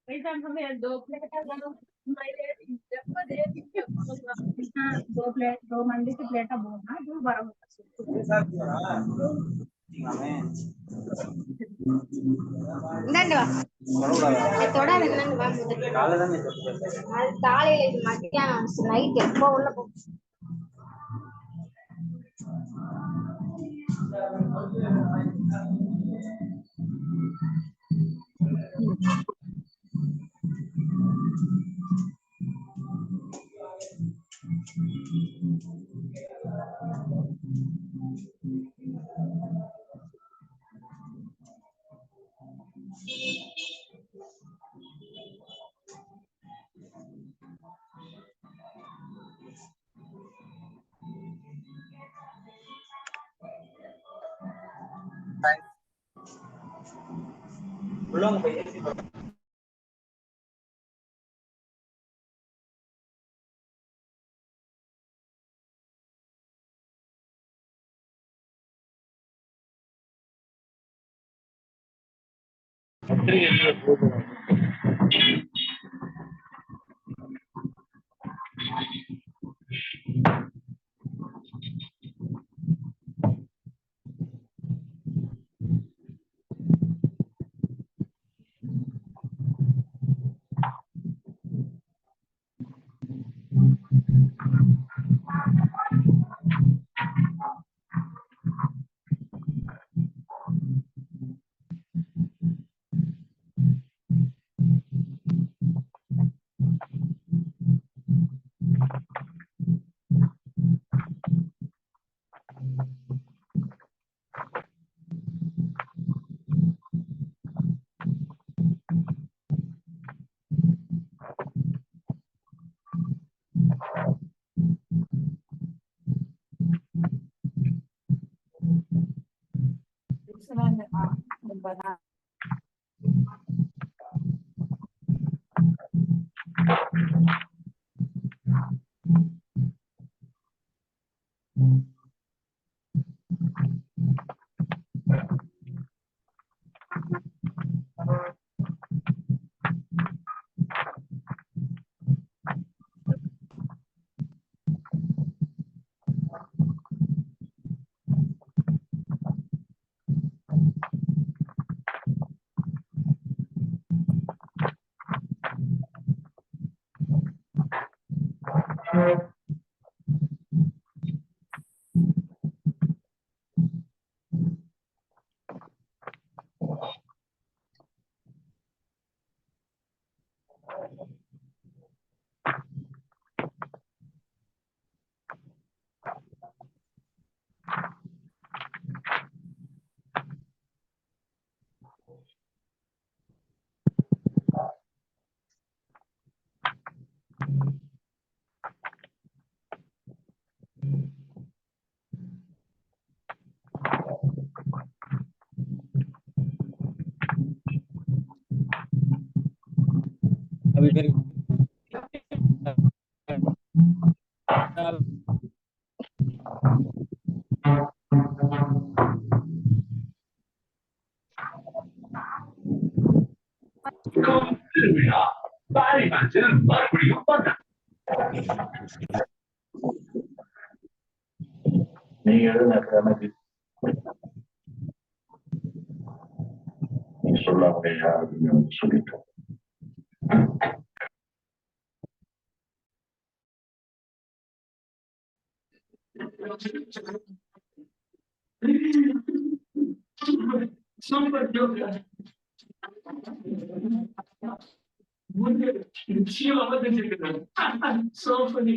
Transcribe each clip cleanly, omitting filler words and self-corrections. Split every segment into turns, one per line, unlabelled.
पैसा हमें 2 प्लेट हाँ, 2 प्लेट 2 मंदी की प्लेट बोलना जो बराबर
இந்தாண்டு வா அதோட என்னன்னு வா அது காலையில இது மத்தியானம் நைட் எப்போ உள்ள போ
अभी फिर
நீங்க எழுதின நீ சொல்ல முடியா அப்படின்னு சொல்லிட்டோம்.
Super joker. So funny.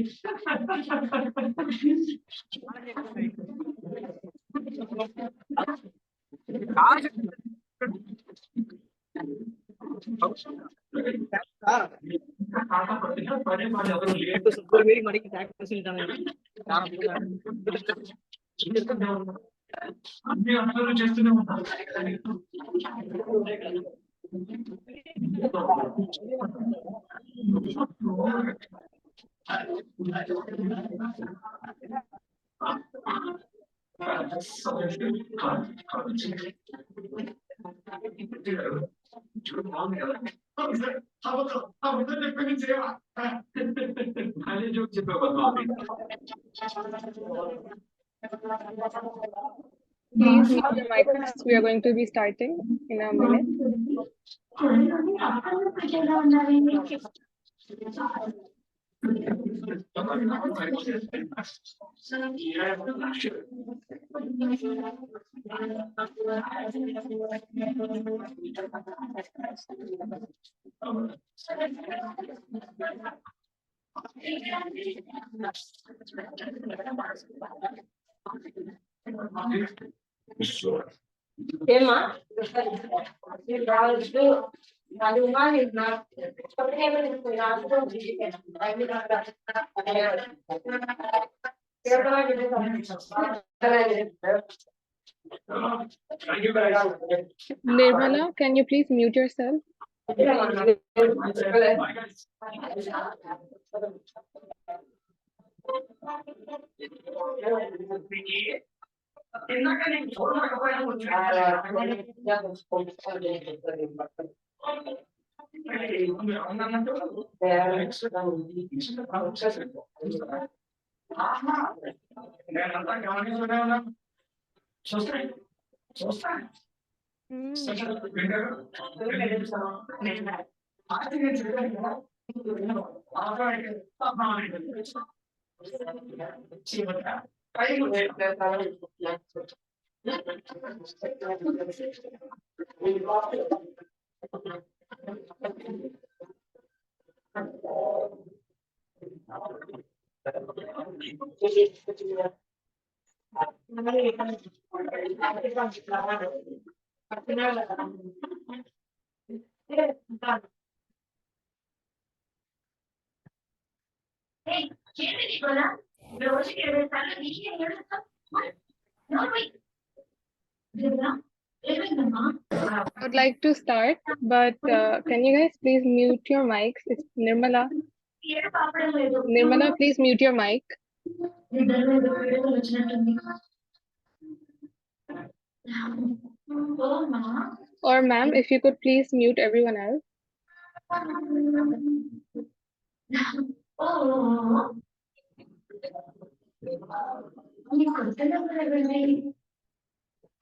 అందరూ చేస్తూనే ఉంటారు చూడు బాగుంది కదా ఖాళీ జోక్ చెప్పావు.
Please mute your mics. We are going to be starting in a minute.
ఏమా రావచ్చు అది ఉన్నారు
Nirmala, can you please mute yourself? I would like to start, but can you guys please mute your mics? It's Nirmala. Nirmala, please mute your mic. Or ma'am, if you could please mute everyone else.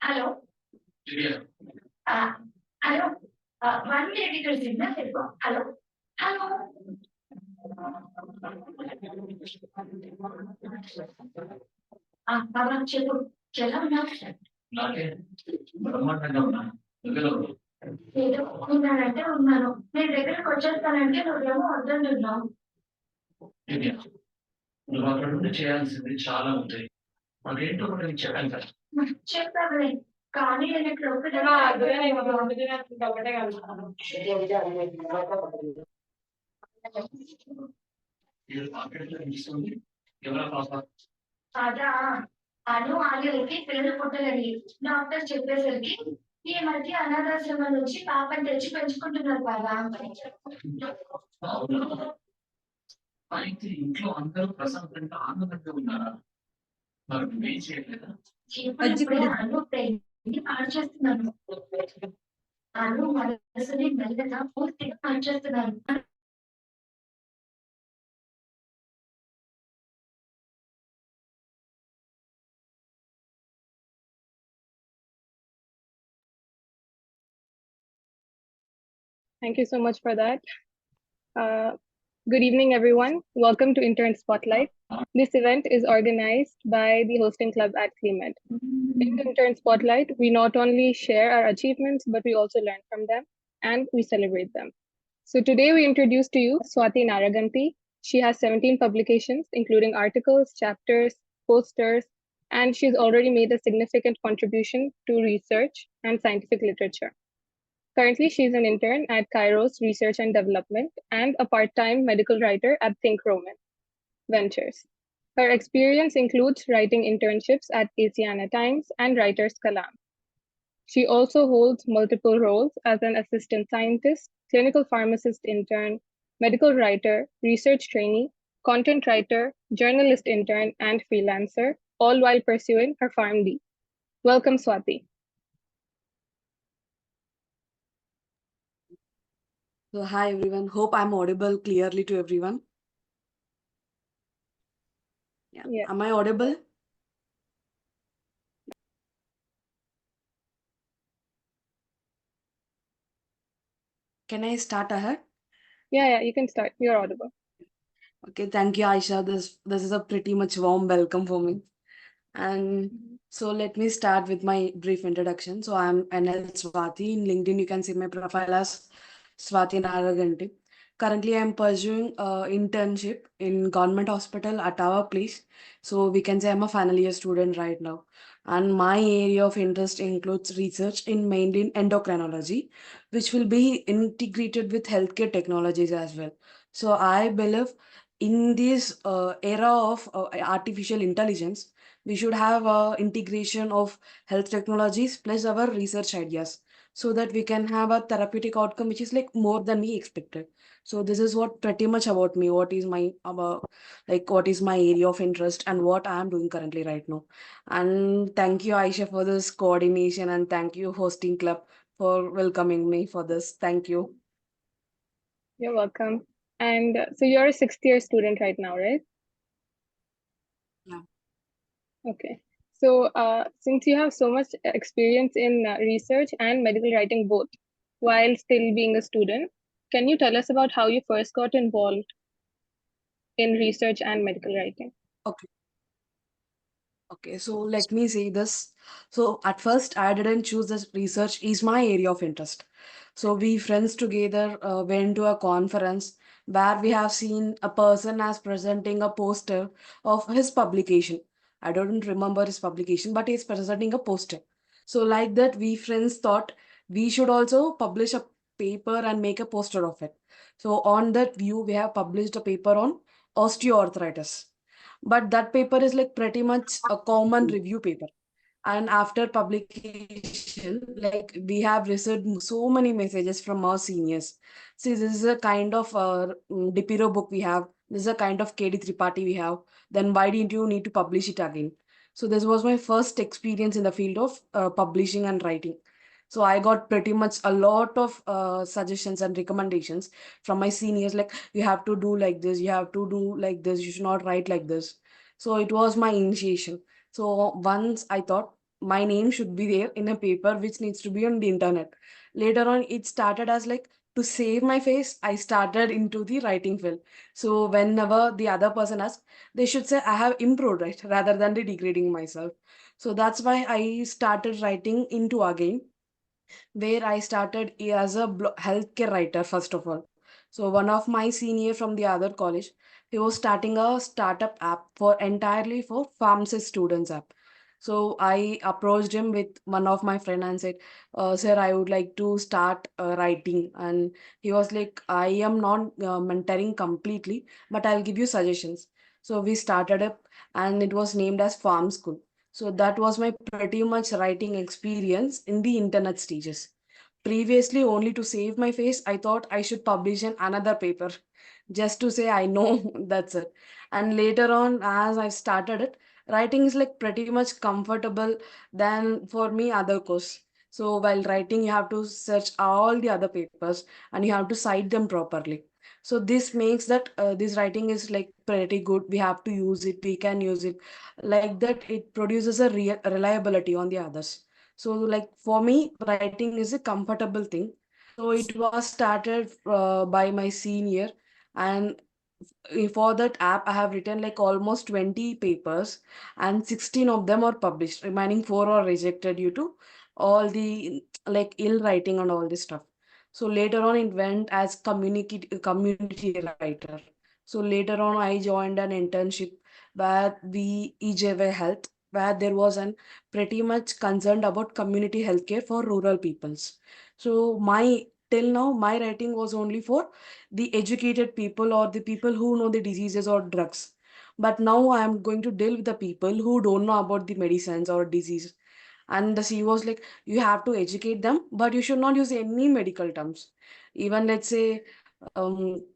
Hello. Hello. 1 minute ఇక్కడ signal లేదు. Hello hello బాబా చెప్పు ఎలా ఉన్నావు ఏదో ఉన్నానంటే ఉన్నాను నేను దగ్గరకు వచ్చేస్తానంటే నువ్వేమో వద్దంటున్నావు
నువ్వు అక్కడ నుండి చేయాల్సింది చాలా ఉంటాయి అదేంటో కూడా నీకు చెప్పాను కదా
చెప్పాను కానీ నేను ఇక్కడ ఒకటే అదా అను ఆలయకి పిల్లలు పుట్టలని డాక్టర్ చెప్పేసరికి ఈ మధ్య అనాథాశ్రమం నుంచి పాపని తెచ్చి పెంచుకుంటున్నారు బాబా
అయితే ఇంట్లో అందరూ ప్రశాంతంగా ఆనందంగా ఉన్నారా మరి నువ్వేం చేయలేదా
అను పాడు చేస్తున్నాను అను మనసుని మెల్లగా పూర్తిగా పాడు చేస్తున్నాను
Thank you so much for that. Good evening, everyone. Welcome to Intern Spotlight. This event is organized by the hosting club at CleMed. In Intern Spotlight, we not only share our achievements, but we also learn from them and we celebrate them. So today we introduce to you Swati Naraganti. She has 17 publications, including articles, chapters, posters, and she's already made a significant contribution to research and scientific literature. Currently, she's an intern at Kairos Research and Development and a part-time medical writer at Think Roman Ventures. Her experience includes writing internships at Asiana Times and Writers Kalam. She also holds multiple roles as an assistant scientist, clinical pharmacist intern, medical writer, research trainee, content writer, journalist intern, and freelancer, all while pursuing her PharmD. Welcome, Swati.
So hi everyone. Hope I'm audible clearly to everyone. Yeah.
Yeah.
Am I audible? Can I start ahead?
Yeah, you can start. You're audible.
Okay, thank you, Aisha. This is a pretty much warm welcome for me. And so let me start with my brief introduction. So I'm NL Swati. In LinkedIn, you can see my profile as Swati Naraganti. Currently, I'm pursuing internship in government hospital at our place. So we can say I'm a final year student right now. And my area of interest includes research in mainly endocrinology, which will be integrated with healthcare technologies as well. So I believe in this era of artificial intelligence, we should have a integration of health technologies plus our research ideas so that we can have a therapeutic outcome which is like more than we expected. So this is what pretty much about me, what is my what is my area of interest and what I am doing currently right now. And thank you, Aisha, for this coordination, and thank you, hosting club, for welcoming me for this. Thank you.
You're welcome. And so you're a sixth year student right now, right?
Yeah.
Okay. So since you have so much experience in research and medical writing both, while still being a student, can you tell us about how you first got involved in research and medical writing?
Okay. Okay, so let me say this. So at first, I didn't choose this research is my area of interest. So we friends together went to a conference where we have seen a person as presenting a poster of his publication. I don't remember his publication, but he's presenting a poster. So like that, we friends thought we should also publish a paper and make a poster of it. So on that view, we have published a paper on osteoarthritis, but that paper is like pretty much a common review paper. And after publication, like we have received so many messages from our seniors. See, this is a kind of Dipiro book we have. This is a kind of KD Tripathi we have. Then why didn't you need to publish it again? So this was my first experience in the field of publishing and writing. So I got pretty much a lot of suggestions and recommendations from my seniors, like you have to do like this, you have to do like this, you should not write like this. So it was my initiation. So once I thought my name should be there in a paper which needs to be on the internet. Later on, it started as like to save my face, I started into the writing field. So whenever the other person asks, they should say I have improved, right, rather than the degrading myself. So that's why I started writing into again, where I started as a healthcare writer, first of all. So one of my senior from the other college, he was starting a startup app for entirely for pharmacist students app. So I approached him with one of my friend and said, "Sir, I would like to start writing." And he was like, "I am not mentoring completely, but I'll give you suggestions." So we started up, and it was named as Farm School. So that was my pretty much writing experience in the internet stages. Previously, only to save my face, I thought I should publish in another paper just to say I know. That's it. And later on, as I started it, writing is like pretty much comfortable than for me other course. So while writing, you have to search all the other papers and you have to cite them properly. So this makes that this writing is like pretty good. We have to use it. We can use it like that. It produces a real reliability on the others. So like for me, writing is a comfortable thing. So it was started by my senior, and for that app I have written like almost 20 papers, and 16 of them are published. Remaining 4 are rejected due to all the like ill writing and all this stuff. So later on it went as community writer. So later on I joined an internship where the EJV Health, where there was an pretty much concerned about community healthcare for rural peoples. So my till now my writing was only for the educated people or the people who know the diseases or drugs. But now I am going to deal with the people who don't know about the medicines or disease. And the CEO was like, you have to educate them, but you should not use any medical terms. Even let's say, um,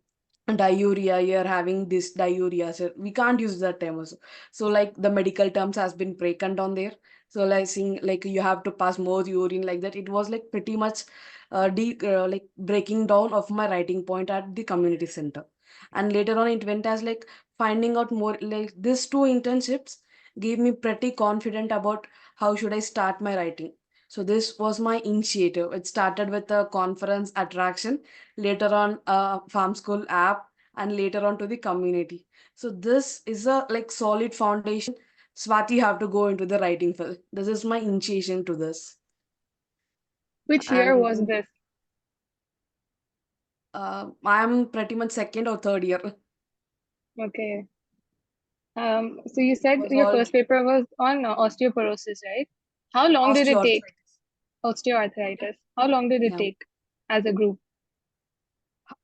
diarrhea, you're having this diarrhea, so we can't use that term also. So like the medical terms has been broken down there. So like saying like you have to pass more urine like that, it was like pretty much like breaking down of my writing point at the community center. And later on it went as like finding out more, like these two internships gave me pretty confident about how should I start my writing. So this was my initiative. It started with a conference attraction, later on a farm school app, and later on to the community. So this is a like solid foundation. Swati have to go into the writing field. This is my initiation to this.
Which year was
And
this?
I'm pretty much second or third year.
Okay. So you said
Was
your
all
first paper was on osteoporosis, right? How long did it take?
osteoarthritis.
Osteoarthritis. How long did it
Yeah.
take as a group?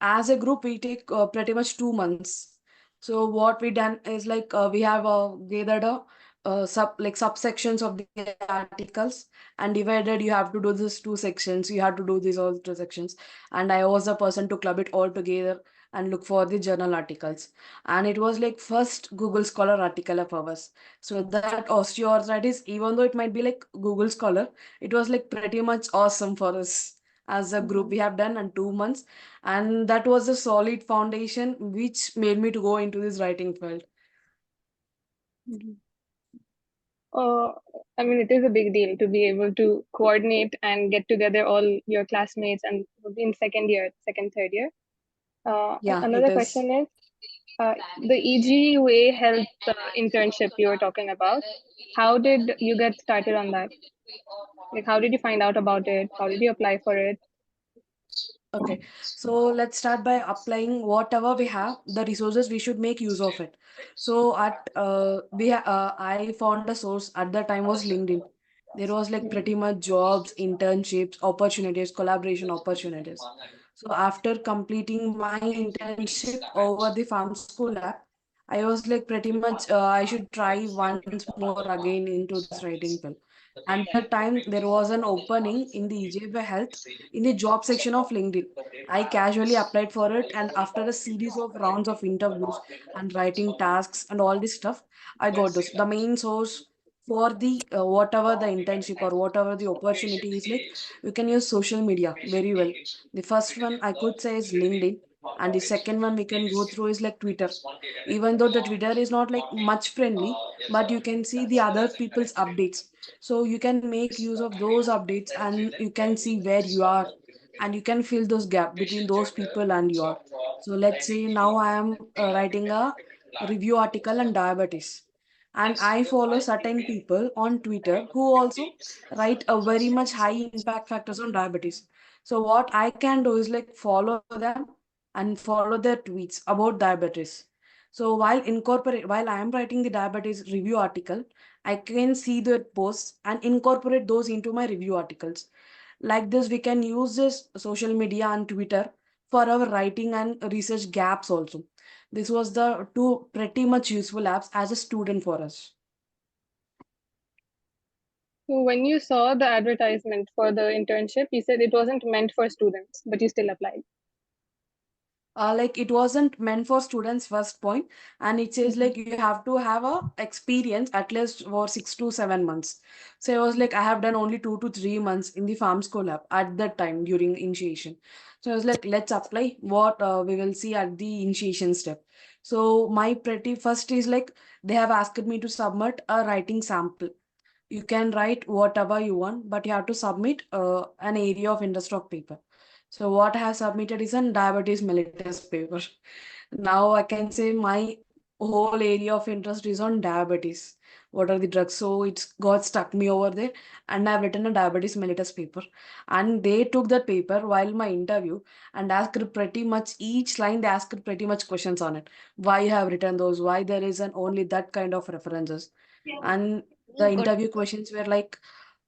As a group, we take pretty much 2 months. So what we done is like we have gathered a subsections of the articles and divided. You have to do this two sections. You have to do these all two sections. And I was the person to club it all together and look for the journal articles. And it was like first Google Scholar article of ours. So that osteoarthritis, even though it might be like Google Scholar, it was like pretty much awesome for us as a group. We have done in 2 months, and that was a solid foundation which made me to go into this writing field.
Uh, I mean, it is a big deal to be able to coordinate and get together all your classmates and in second year, second, third year.
Yeah, it
Another
is.
question is the EGUA health internship you were talking about. How did you get started on that? Like, how did you find out about it? How did you apply for it?
Okay, so let's start by applying whatever we have, the resources we should make use of it. So at I found a source at the time was LinkedIn. There was like pretty much jobs, internships, opportunities, collaboration opportunities. So after completing my internship over the farm school app, I was like pretty much I should try once more again into this writing field. And that time there was an opening in the EJB Health in the job section of LinkedIn. I casually applied for it, and after a series of rounds of interviews and writing tasks and all this stuff, I got this. The main source for the whatever the internship or whatever the opportunity is like, you can use social media very well. The first one I could say is LinkedIn, and the second one we can go through is like Twitter. Even though the Twitter is not like much friendly, but you can see the other people's updates. So you can make use of those updates and you can see where you are, and you can fill those gap between those people and you are. So let's say now I am writing a review article on diabetes, and I follow certain people on Twitter who also write a very much high impact factors on diabetes. So what I can do is like follow them and follow their tweets about diabetes. So while I am writing the diabetes review article, I can see their posts and incorporate those into my review articles. Like this, we can use this social media and Twitter for our writing and research gaps also. This was the two pretty much useful apps as a student for us.
So when you saw the advertisement for the internship, you said it wasn't meant for students, but you still applied.
Like it wasn't meant for students first point, and it says like you have to have a experience at least for 6 to 7 months. So I was like, I have done only 2 to 3 months in the farm school lab at that time during initiation. So I was like, let's apply what we will see at the initiation step. So my pretty first is like they have asked me to submit a writing sample. You can write whatever you want, but you have to submit an area of interest of paper. So what I have submitted is a diabetes mellitus paper. Now I can say my whole area of interest is on diabetes. What are the drugs? So it's got stuck me over there, and I've written a diabetes mellitus paper. And they took that paper while my interview and asked pretty much each line, they asked pretty much questions on it. Why you have written those? Why there is an only that kind of references? And the
Good.
interview questions were like,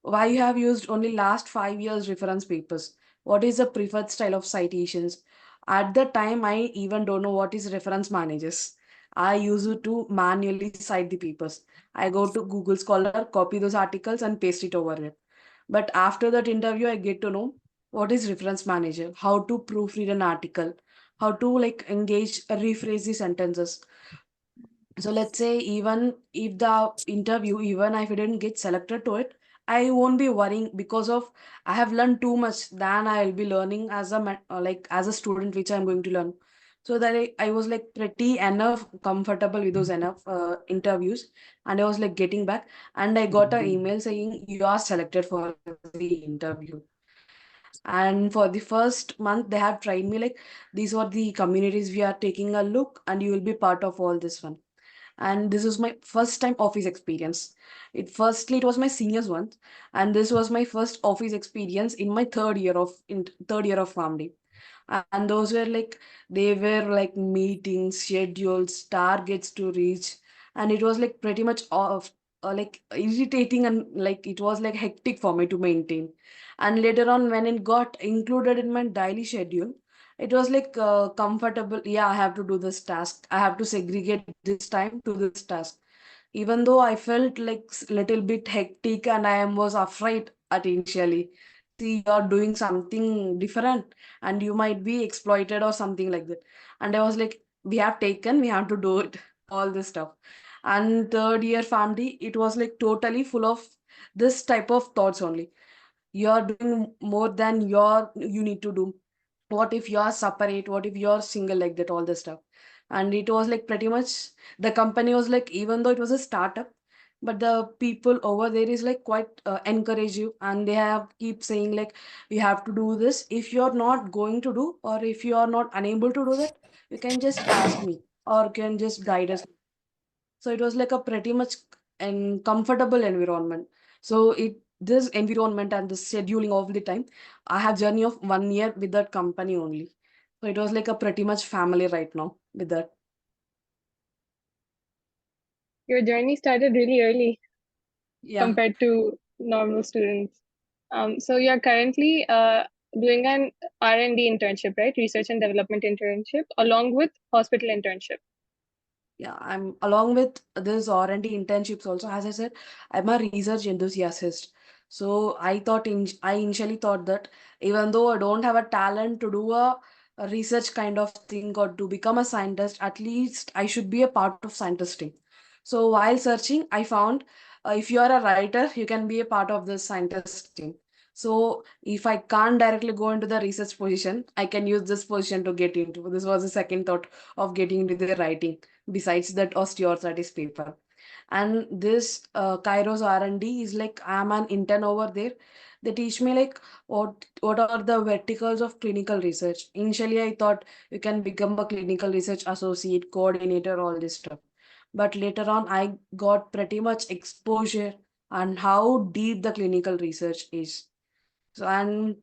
why you have used only last 5 years reference papers? What is the preferred style of citations? At the time, I even don't know what is reference managers. I use it to manually cite the papers. I go to Google Scholar, copy those articles and paste it over it. But after that interview, I get to know what is reference manager, how to proofread an article, how to like engage, rephrase the sentences. So let's say even if the interview, even if I didn't get selected to it, I won't be worrying because of I have learned too much than I'll be learning as a like as a student which I'm going to learn. So that I was like pretty enough comfortable with those enough interviews, and I was like getting back, and I got an email saying you are selected for the interview. And for the first month, they have tried me like these are the communities we are taking a look, and you will be part of all this one. And this was my first time office experience. It was my seniors one, and this was my first office experience in my third year of family. And those were like they were like meetings, schedules, targets to reach, and it was like pretty much of like irritating, and like it was like hectic for me to maintain. And later on when it got included in my daily schedule, it was like comfortable. Yeah, I have to do this task, I have to segregate this time to this task, even though I felt like little bit hectic and was afraid at initially. See, you're doing something different and you might be exploited or something like that. And I was like, we have to do it, all this stuff. And third year family, it was like totally full of this type of thoughts only. You're doing more than you need to do. What if you're separate, what if you're single, like that, all this stuff. And it was like pretty much the company was like, even though it was a startup, but the people over there is like quite encourage you, and they have keep saying like you have to do this. If you're not going to do, or if you are not unable to do that, you can just ask me or can just guide us. So it was like a pretty much and comfortable environment. So it this environment and the scheduling of the time, I have journey of 1 year with that company only. So it was like a pretty much family right now with that.
Your journey started really early
Yeah.
compared to normal students. So you're currently doing an R&D internship, right? Research and development internship, along with hospital internship.
Yeah, I'm along with this R&D internships also. As I said, I'm a research enthusiast. So I initially thought that even though I don't have a talent to do a research kind of thing or to become a scientist, at least I should be a part of scientist team. So while searching, I found if you are a writer, you can be a part of the scientist team. So if I can't directly go into the research position, I can use this position to get into. This was the second thought of getting into the writing besides that osteoarthritis paper. And this Kairos R&D is like I'm an intern over there. They teach me like what are the verticals of clinical research. Initially I thought you can become a clinical research associate, coordinator, all this stuff, but later on I got pretty much exposure on how deep the clinical research is. So, and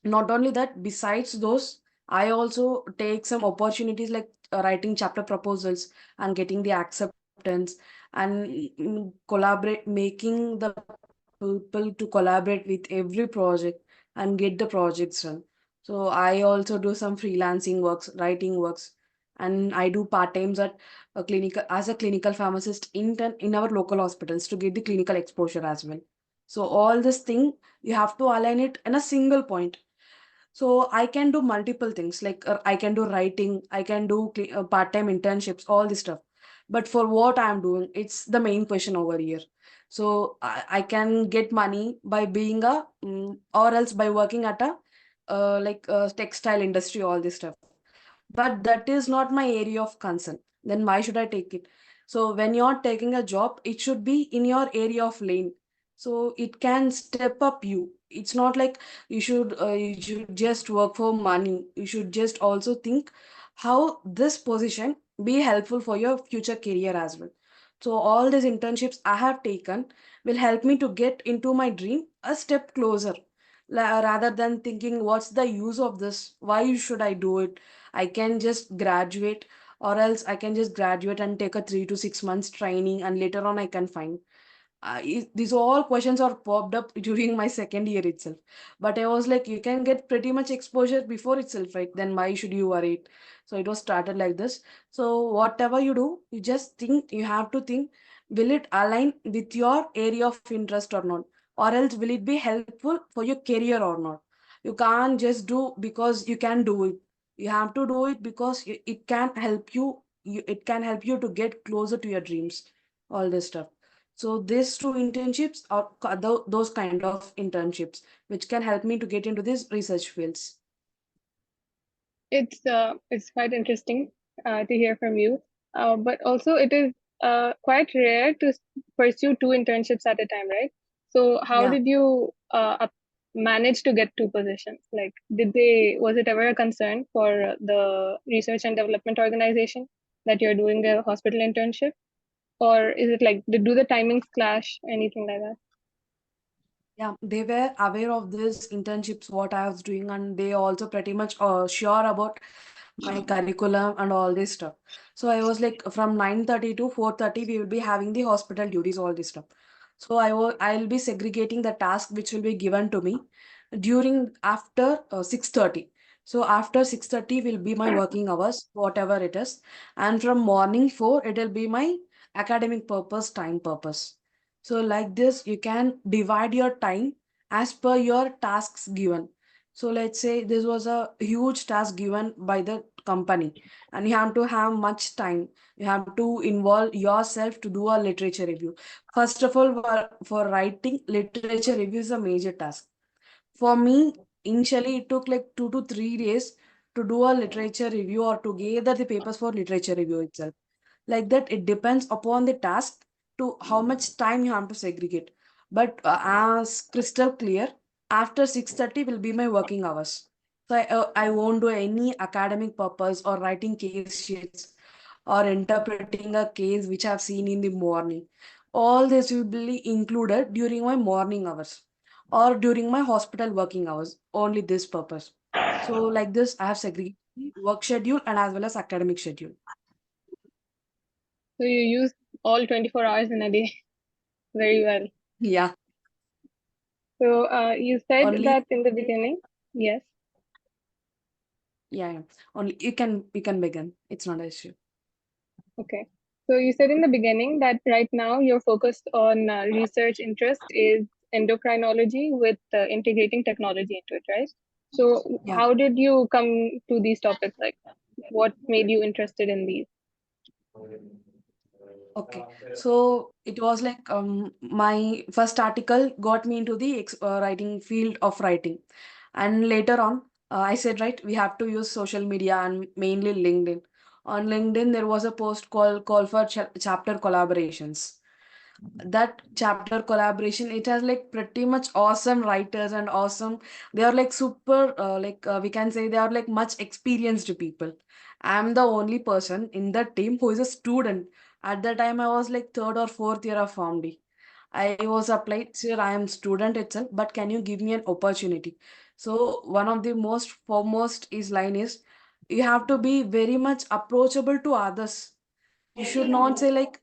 not only that, besides those, I also take some opportunities like writing chapter proposals and getting the acceptance, and collaborate, making the people to collaborate with every project and get the projects done. So I also do some freelancing works, writing works, and I do part times at a clinical as a clinical pharmacist in our local hospitals to get the clinical exposure as well. So all this thing you have to align it in a single point. So I can do multiple things like I can do writing, I can do part-time internships, all this stuff. But for what I'm doing, it's the main question over here. So I can get money by being or else by working at a like a textile industry, all this stuff. But that is not my area of concern. Then why should I take it? So when you're taking a job, it should be in your area of lane. So it can step up you. It's not like you should just work for money. You should just also think how this position be helpful for your future career as well. So all these internships I have taken will help me to get into my dream a step closer. Rather than thinking what's the use of this, why should I do it, I can just graduate, or else I can just graduate and take a 3 to 6 months training, and later on I can find. These all questions are popped up during my second year itself. But I was like, you can get pretty much exposure before itself, right? Then why should you worry it? So it was started like this. So whatever you do, you just think, you have to think, will it align with your area of interest or not? Or else will it be helpful for your career or not? You can't just do because you can do it. You have to do it because it can help you, it can help you to get closer to your dreams, all this stuff. So these two internships are those kind of internships which can help me to get into these research fields.
It's quite interesting to hear from you, but also it is quite rare to pursue two internships at a time, right? So how
Yeah.
did you manage to get two positions? Like, was it ever a concern for the research and development organization that you're doing a hospital internship, or is it like do the timings clash, anything like that?
Yeah, they were aware of this internships, what I was doing, and they also pretty much sure about my curriculum and all this stuff. So I was like from 9:30 to 4:30, we will be having the hospital duties, all this stuff. So I'll be segregating the task which will be given to me during after 6:30. So after 6:30 will be my working hours, whatever it is. And from morning 4, it will be my academic purpose, time purpose. So like this, you can divide your time as per your tasks given. So let's say this was a huge task given by the company, and you have to have much time. You have to involve yourself to do a literature review. First of all, for writing literature review is a major task. For me, initially it took like 2 to 3 days to do a literature review or to gather the papers for literature review itself. Like that, it depends upon the task to how much time you have to segregate. But as crystal clear, after 6:30 will be my working hours. So I won't do any academic purpose or writing case sheets or interpreting a case which I've seen in the morning. All this will be included during my morning hours or during my hospital working hours, only this purpose. So like this, I have segregated work schedule and as well as academic schedule.
So you use all 24 hours in a day very well.
Yeah,
So you said
only
that in the beginning, yes.
yeah, yeah. Only you can begin. It's not an issue.
Okay. So you said in the beginning that right now you're focused on research interest is endocrinology with integrating technology into it, right? So
Yeah.
how did you come to these topics? Like, what made you interested in these?
Okay. So it was like my first article got me into the writing field of writing, and later on I said right we have to use social media and mainly LinkedIn. On LinkedIn there was a post call for chapter collaborations. That chapter collaboration, it has like pretty much awesome writers and awesome, they are like super we can say they are like much experienced people. I'm the only person in the team who is a student. At that time I was like third or fourth year of PharmD. I was applied, sir, I am student itself, but can you give me an opportunity? So one of the most foremost is line is you have to be very much approachable to others. You should not say like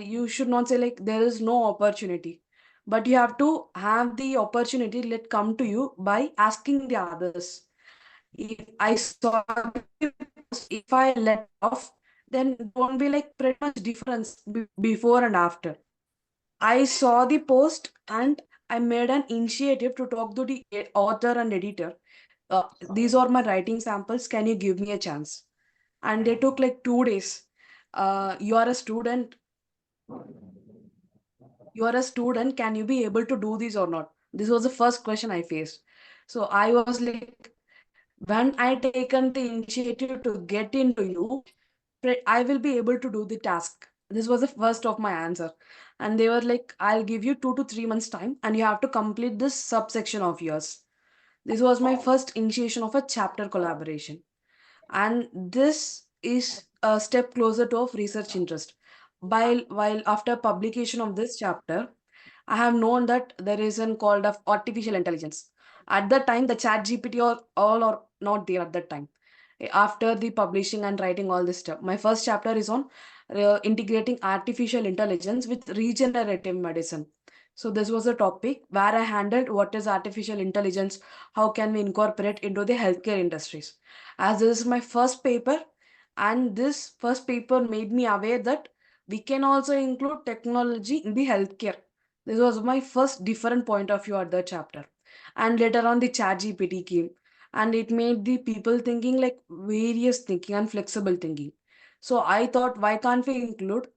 you should not say like there is no opportunity, but you have to have the opportunity let come to you by asking the others. If I saw, if I let off, then won't be like pretty much difference before and after. I saw the post and I made an initiative to talk to the author and editor. These are my writing samples, can you give me a chance? And they took like 2 days. You are a student, can you be able to do this or not? This was the first question I faced. So I was like, when I taken the initiative to get into you, I will be able to do the task. This was the first of my answer. And they were like, I'll give you 2 to 3 months time and you have to complete this subsection of yours. This was my first initiation of a chapter collaboration. And this is a step closer to of research interest. While after publication of this chapter, I have known that there is an called of artificial intelligence. At that time, the chat GPT or all are not there at that time. After the publishing and writing all this stuff, my first chapter is on integrating artificial intelligence with regenerative medicine. So this was a topic where I handled what is artificial intelligence, how can we incorporate into the healthcare industries. As this is my first paper, and this first paper made me aware that we can also include technology in the healthcare. This was my first different point of view at the chapter. And later on, the chat GPT came. and it made the people thinking like various thinking and flexible thinking. So I thought, why can't we include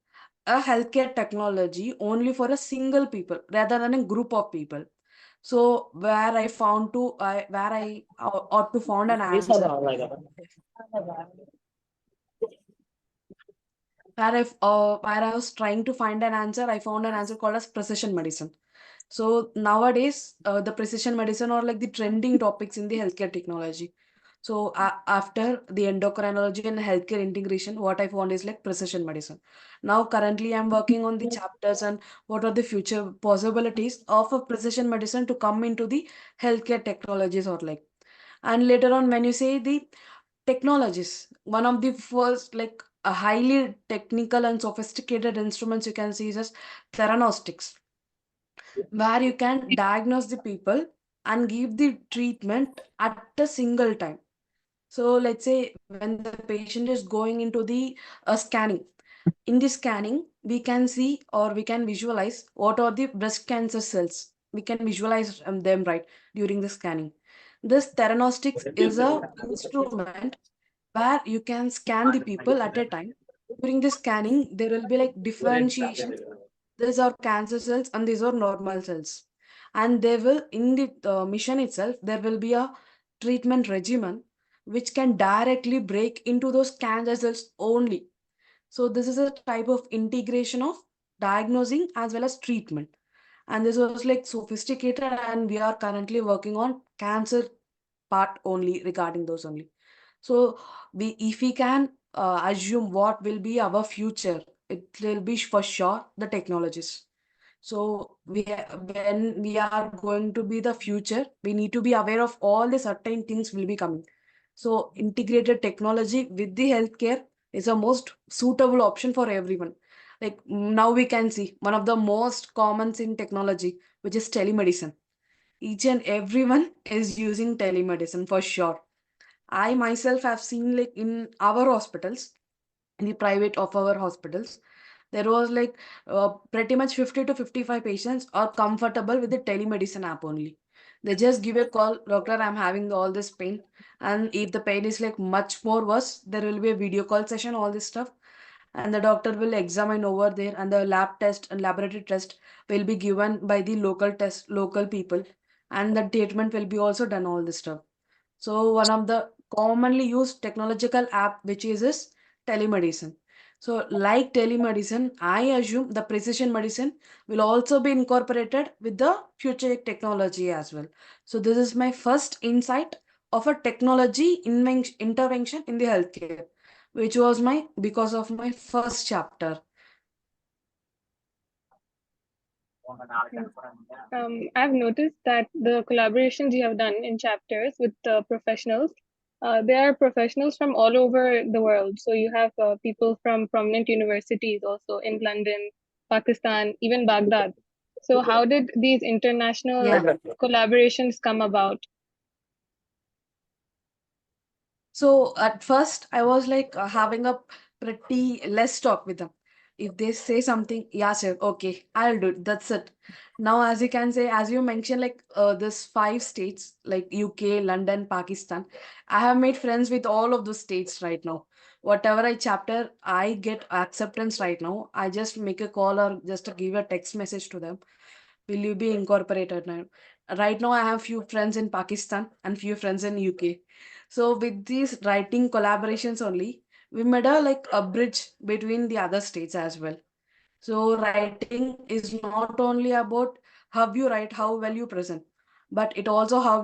a healthcare technology only for a single people rather than a group of people? So where I ought to found an answer, where I was trying to find an answer, I found an answer called as precision medicine. So nowadays, the precision medicine are like the trending topics in the healthcare technology. So after the endocrinology and healthcare integration, what I found is like precision medicine. Now currently I'm working on the chapters and what are the future possibilities of a precision medicine to come into the healthcare technologies or like. And later on, when you say the technologies, one of the first like a highly technical and sophisticated instruments you can see is as theranostics, where you can diagnose the people and give the treatment at a single time. So let's say when the patient is going into the scanning, in the scanning we can see or we can visualize what are the breast cancer cells. We can visualize them right during the scanning. This theranostics is a instrument where you can scan the people at a time. During the scanning, there will be like differentiations. These are cancer cells and these are normal cells. And they will, in the mission itself, there will be a treatment regimen which can directly break into those cancer cells only. So this is a type of integration of diagnosing as well as treatment. And this was like sophisticated, and we are currently working on cancer part only regarding those only. So if we can assume what will be our future, it will be for sure the technologies. So when we are going to be the future, we need to be aware of all the certain things will be coming. So integrated technology with the healthcare is a most suitable option for everyone. Like now we can see one of the most commons in technology, which is telemedicine. Each and everyone is using telemedicine for sure. I myself have seen like in our hospitals, in the private of our hospitals, there was like pretty much 50 to 55 patients are comfortable with the telemedicine app only. They just give a call, doctor, I'm having all this pain. And if the pain is like much more worse, there will be a video call session, all this stuff. And the doctor will examine over there, and the lab test and laboratory test will be given by the local people. And the treatment will be also done, all this stuff. So one of the commonly used technological app which is telemedicine. So like telemedicine, I assume the precision medicine will also be incorporated with the future technology as well. So this is my first insight of a technology intervention in the healthcare, which was my because of my first chapter.
I've noticed that the collaborations you have done in chapters with professionals, they are professionals from all over the world. So you have people from prominent universities also in London, Pakistan, even Baghdad. So how did these international
Yeah.
collaborations come about?
So at first, I was like having a pretty less talk with them. If they say something, yeah, sir, okay, I'll do it. That's it. Now, as you can say, as you mentioned, like this 5 states, like UK, London, Pakistan, I have made friends with all of those states right now. Whatever I chapter, I get acceptance right now. I just make a call or just give a text message to them. Will you be incorporated now? Right now, I have few friends in Pakistan and few friends in UK. So with these writing collaborations only, we made a like a bridge between the other states as well. So writing is not only about how you write, how well you present, but it also how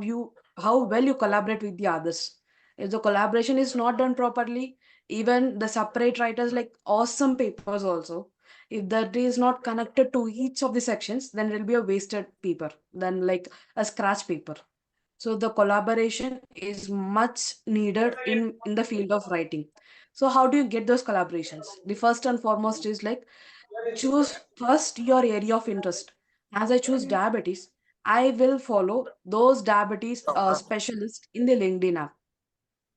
well you collaborate with the others. If the collaboration is not done properly, even the separate writers like awesome papers also. If that is not connected to each of the sections, then it will be a wasted paper, than like a scratch paper. So the collaboration is much needed in the field of writing. So how do you get those collaborations? The first and foremost is like choose first your area of interest. As I choose diabetes, I will follow those diabetes specialists in the LinkedIn app.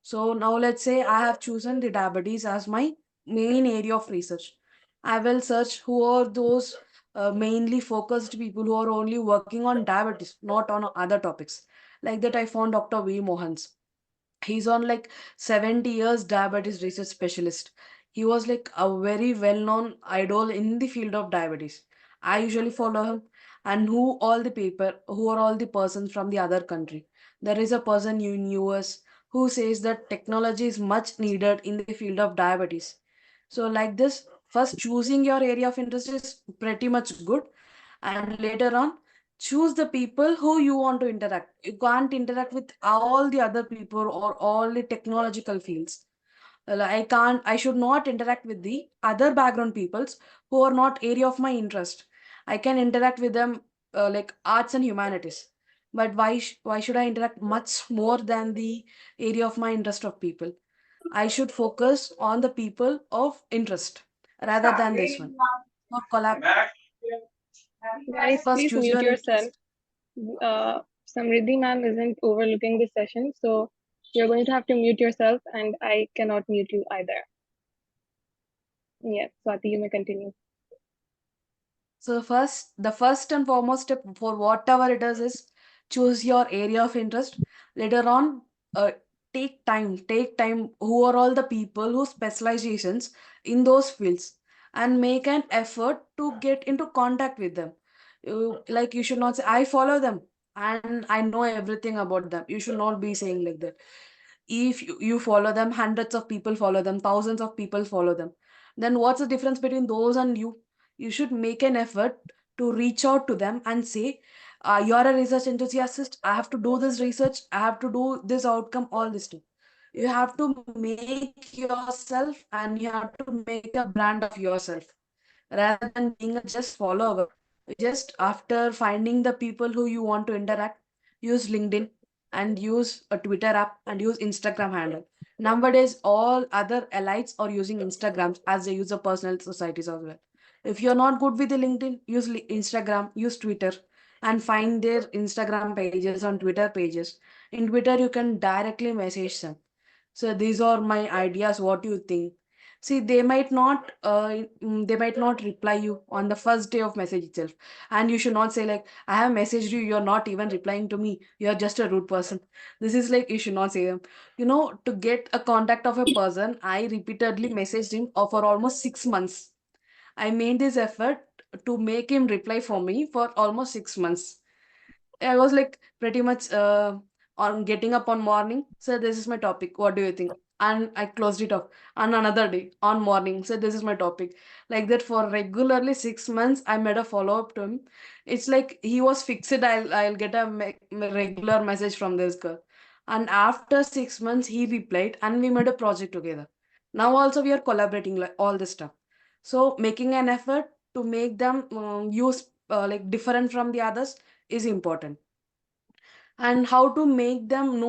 So now let's say I have chosen the diabetes as my main area of research. I will search who are those mainly focused people who are only working on diabetes, not on other topics. Like that, I found Dr. V. Mohans. He's on like 70 years diabetes research specialist. He was like a very well-known idol in the field of diabetes. I usually follow him. And who are all the persons from the other country? There is a person in US who says that technology is much needed in the field of diabetes. So like this, first choosing your area of interest is pretty much good, and later on choose the people who you want to interact. You can't interact with all the other people or all the technological fields. I should not interact with the other background peoples who are not area of my interest. I can interact with them like arts and humanities. But why should I interact much more than the area of my interest of people? I should focus on the people of interest rather than this one. For collab,
Guys,
first
please
choose
mute
your
yourself.
interest.
Samriddhi ma'am isn't overlooking the session, so you're going to have to mute yourself, and I cannot mute you either. Yeah, Swati, you may continue.
So the first and foremost step for whatever it is choose your area of interest. Later on, uh, take time. Who are all the people who specializations in those fields, and make an effort to get into contact with them. You should not say I follow them and I know everything about them. You should not be saying like that. If you follow them, hundreds of people follow them, thousands of people follow them, then what's the difference between those and you? You should make an effort to reach out to them and say, you're a research enthusiast, I have to do this research, I have to do this outcome, all this too. You have to make yourself and you have to make a brand of yourself rather than being a just follower. Just after finding the people who you want to interact, use LinkedIn and use a Twitter app and use Instagram handle. Nowadays, all other elites are using Instagrams as they use the personal societies as well. If you're not good with the LinkedIn, use Instagram, use Twitter, and find their Instagram pages on Twitter pages. In Twitter, you can directly message them. So these are my ideas. What do you think? See, they might not reply you on the first day of message itself, and you should not say like, "I have messaged you. You're not even replying to me. You're just a rude person." This is like you should not say them. To get a contact of a person, I repeatedly messaged him for almost 6 months. I made this effort to make him reply for me for almost 6 months. I was like pretty much on getting up on morning. So this is my topic. What do you think? And I closed it off. On another day, on morning. So this is my topic. Like that for regularly 6 months, I made a follow up to him. It's like he was fixed. I'll get a regular message from this girl. And after 6 months, he replied, and we made a project together. Now also we are collaborating like all this stuff. So making an effort to make them use like different from the others is important. And how to make them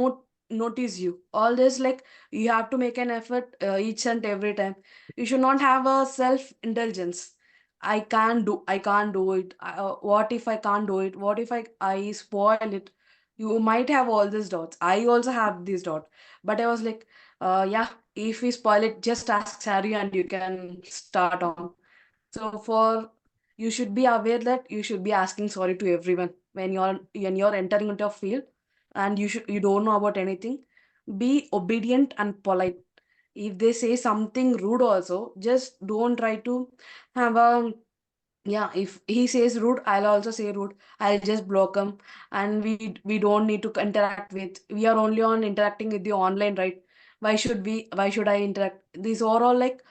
notice you, all this, like you have to make an effort each and every time. You should not have a self indulgence. I can't do it. What if I can't do it? What if I spoil it? You might have all these doubts. I also have these doubts, but I was like, yeah, if we spoil it, just ask Sari and you can start on. So for you should be aware that you should be asking sorry to everyone when you're entering into a field and you don't know about anything. Be obedient and polite. If they say something rude also, just don't try to have a yeah. If he says rude, I'll also say rude. I'll just block him, and we don't need to interact with. We are only on interacting with the online, right? Why should I interact? These are all like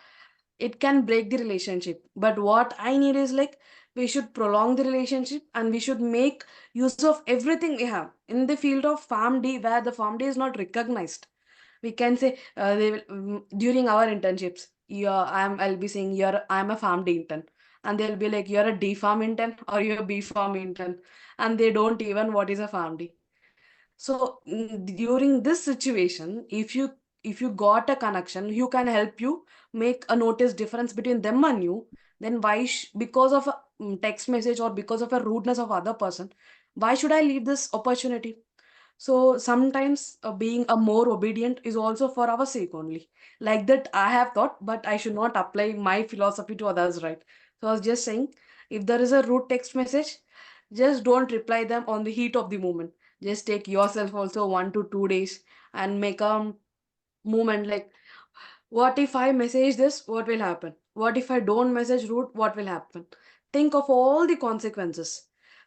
it can break the relationship, but what I need is like we should prolong the relationship and we should make use of everything we have in the field of PharmD, where the PharmD is not recognized. We can say they will during our internships, I'll be saying I'm a PharmD intern, and they'll be like, you're a D Farm intern or you're a B Farm intern, and they don't even what is a PharmD. So during this situation, if you got a connection, you can help you make a notice difference between them and you. Then because of a text message or because of a rudeness of other person, why should I leave this opportunity? So sometimes being a more obedient is also for our sake only. Like that, I have thought, but I should not apply my philosophy to others, right? So I was just saying, if there is a rude text message, just don't reply them on the heat of the moment. Just take yourself also 1 to 2 days and make a movement like, what if I message this? What will happen? What if I don't message root? What will happen? Think of all the consequences.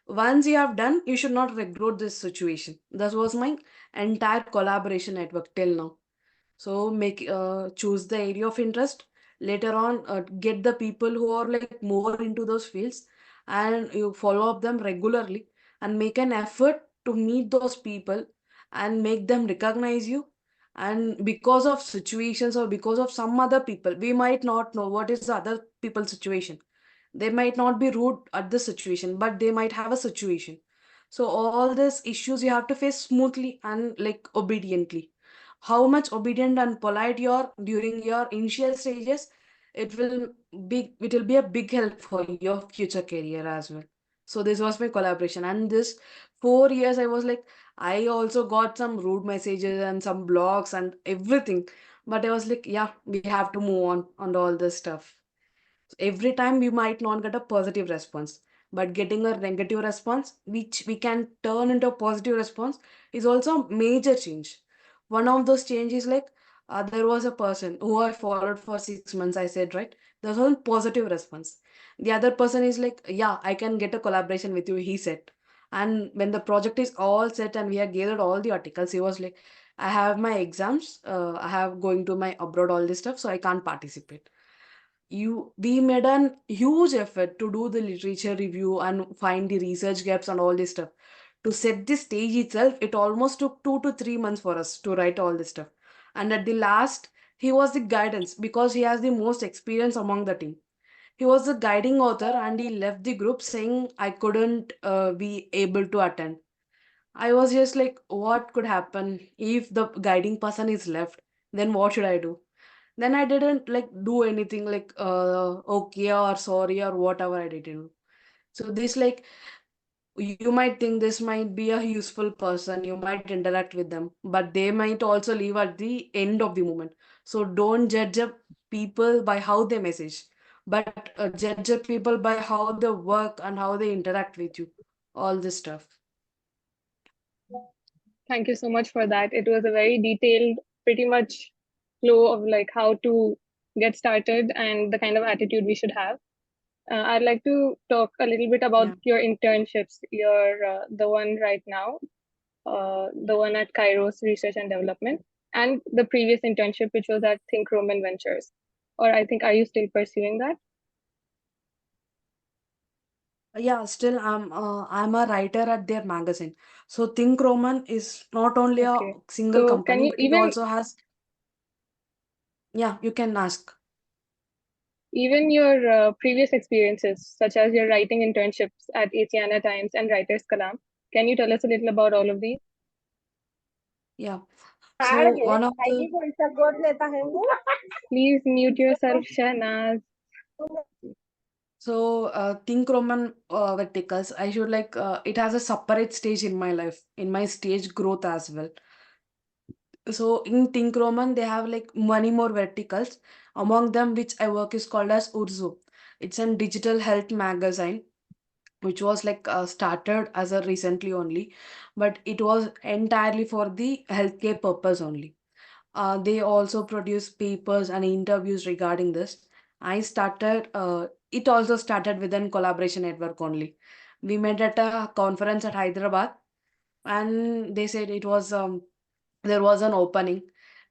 Once you have done, you should not regret this situation. That was my entire collaboration network till now. So make choose the area of interest. Later on, get the people who are like more into those fields, and you follow up them regularly and make an effort to meet those people and make them recognize you. And because of situations or because of some other people, we might not know what is the other people's situation. They might not be rude at the situation, but they might have a situation. So all these issues you have to face smoothly and like obediently. How much obedient and polite you are during your initial stages, it will be a big help for your future career as well. So this was my collaboration, and this 4 years I was like, I also got some rude messages and some blogs and everything, but I was like, yeah, we have to move on all this stuff. Every time we might not get a positive response, but getting a negative response which we can turn into a positive response is also a major change. One of those changes, like, there was a person who I followed for 6 months, I said, right, there's one positive response. The other person is like, yeah, I can get a collaboration with you, he said. And when the project is all set and we have gathered all the articles, he was like, I have my exams, I have going to my abroad, all this stuff, so I can't participate. We made an huge effort to do the literature review and find the research gaps and all this stuff. To set the stage itself, it almost took 2 to 3 months for us to write all this stuff. And at the last, he was the guidance because he has the most experience among the team. He was the guiding author and he left the group saying I couldn't be able to attend. I was just like, what could happen if the guiding person is left? Then what should I do? Then I didn't like do anything like okay or sorry or whatever I didn't do. So this, like, you might think this might be a useful person, you might interact with them, but they might also leave at the end of the moment. So don't judge a people by how they message, but judge a people by how they work and how they interact with you. All this stuff.
Thank you so much for that. It was a very detailed, pretty much flow of like how to get started and the kind of attitude we should have. I'd like to talk a little bit about
Yeah.
your internships. Your the one right now, the one at Kairos Research and Development, and the previous internship, which was at Think Roman Ventures. Or I think, are you still pursuing that?
Yeah, still I'm a writer at their magazine. So Think Roman is not only a
Okay.
single
So can
company,
you
but it
even
also has, yeah, you can ask.
even your previous experiences, such as your writing internships at Asiana Times and Writers Kalam, can you tell us a little about all of these?
Yeah. So one of the
Please mute yourself, Shahnaz.
Think Roman verticals, I should like it has a separate stage in my life, in my stage growth as well. So in Think Roman, they have like many more verticals. Among them, which I work is called as Urzu. It's a digital health magazine which was like started as a recently only, but it was entirely for the healthcare purpose only. They also produce papers and interviews regarding this. I started, it also started within collaboration network only. We met at a conference at Hyderabad, and they said it was there was an opening.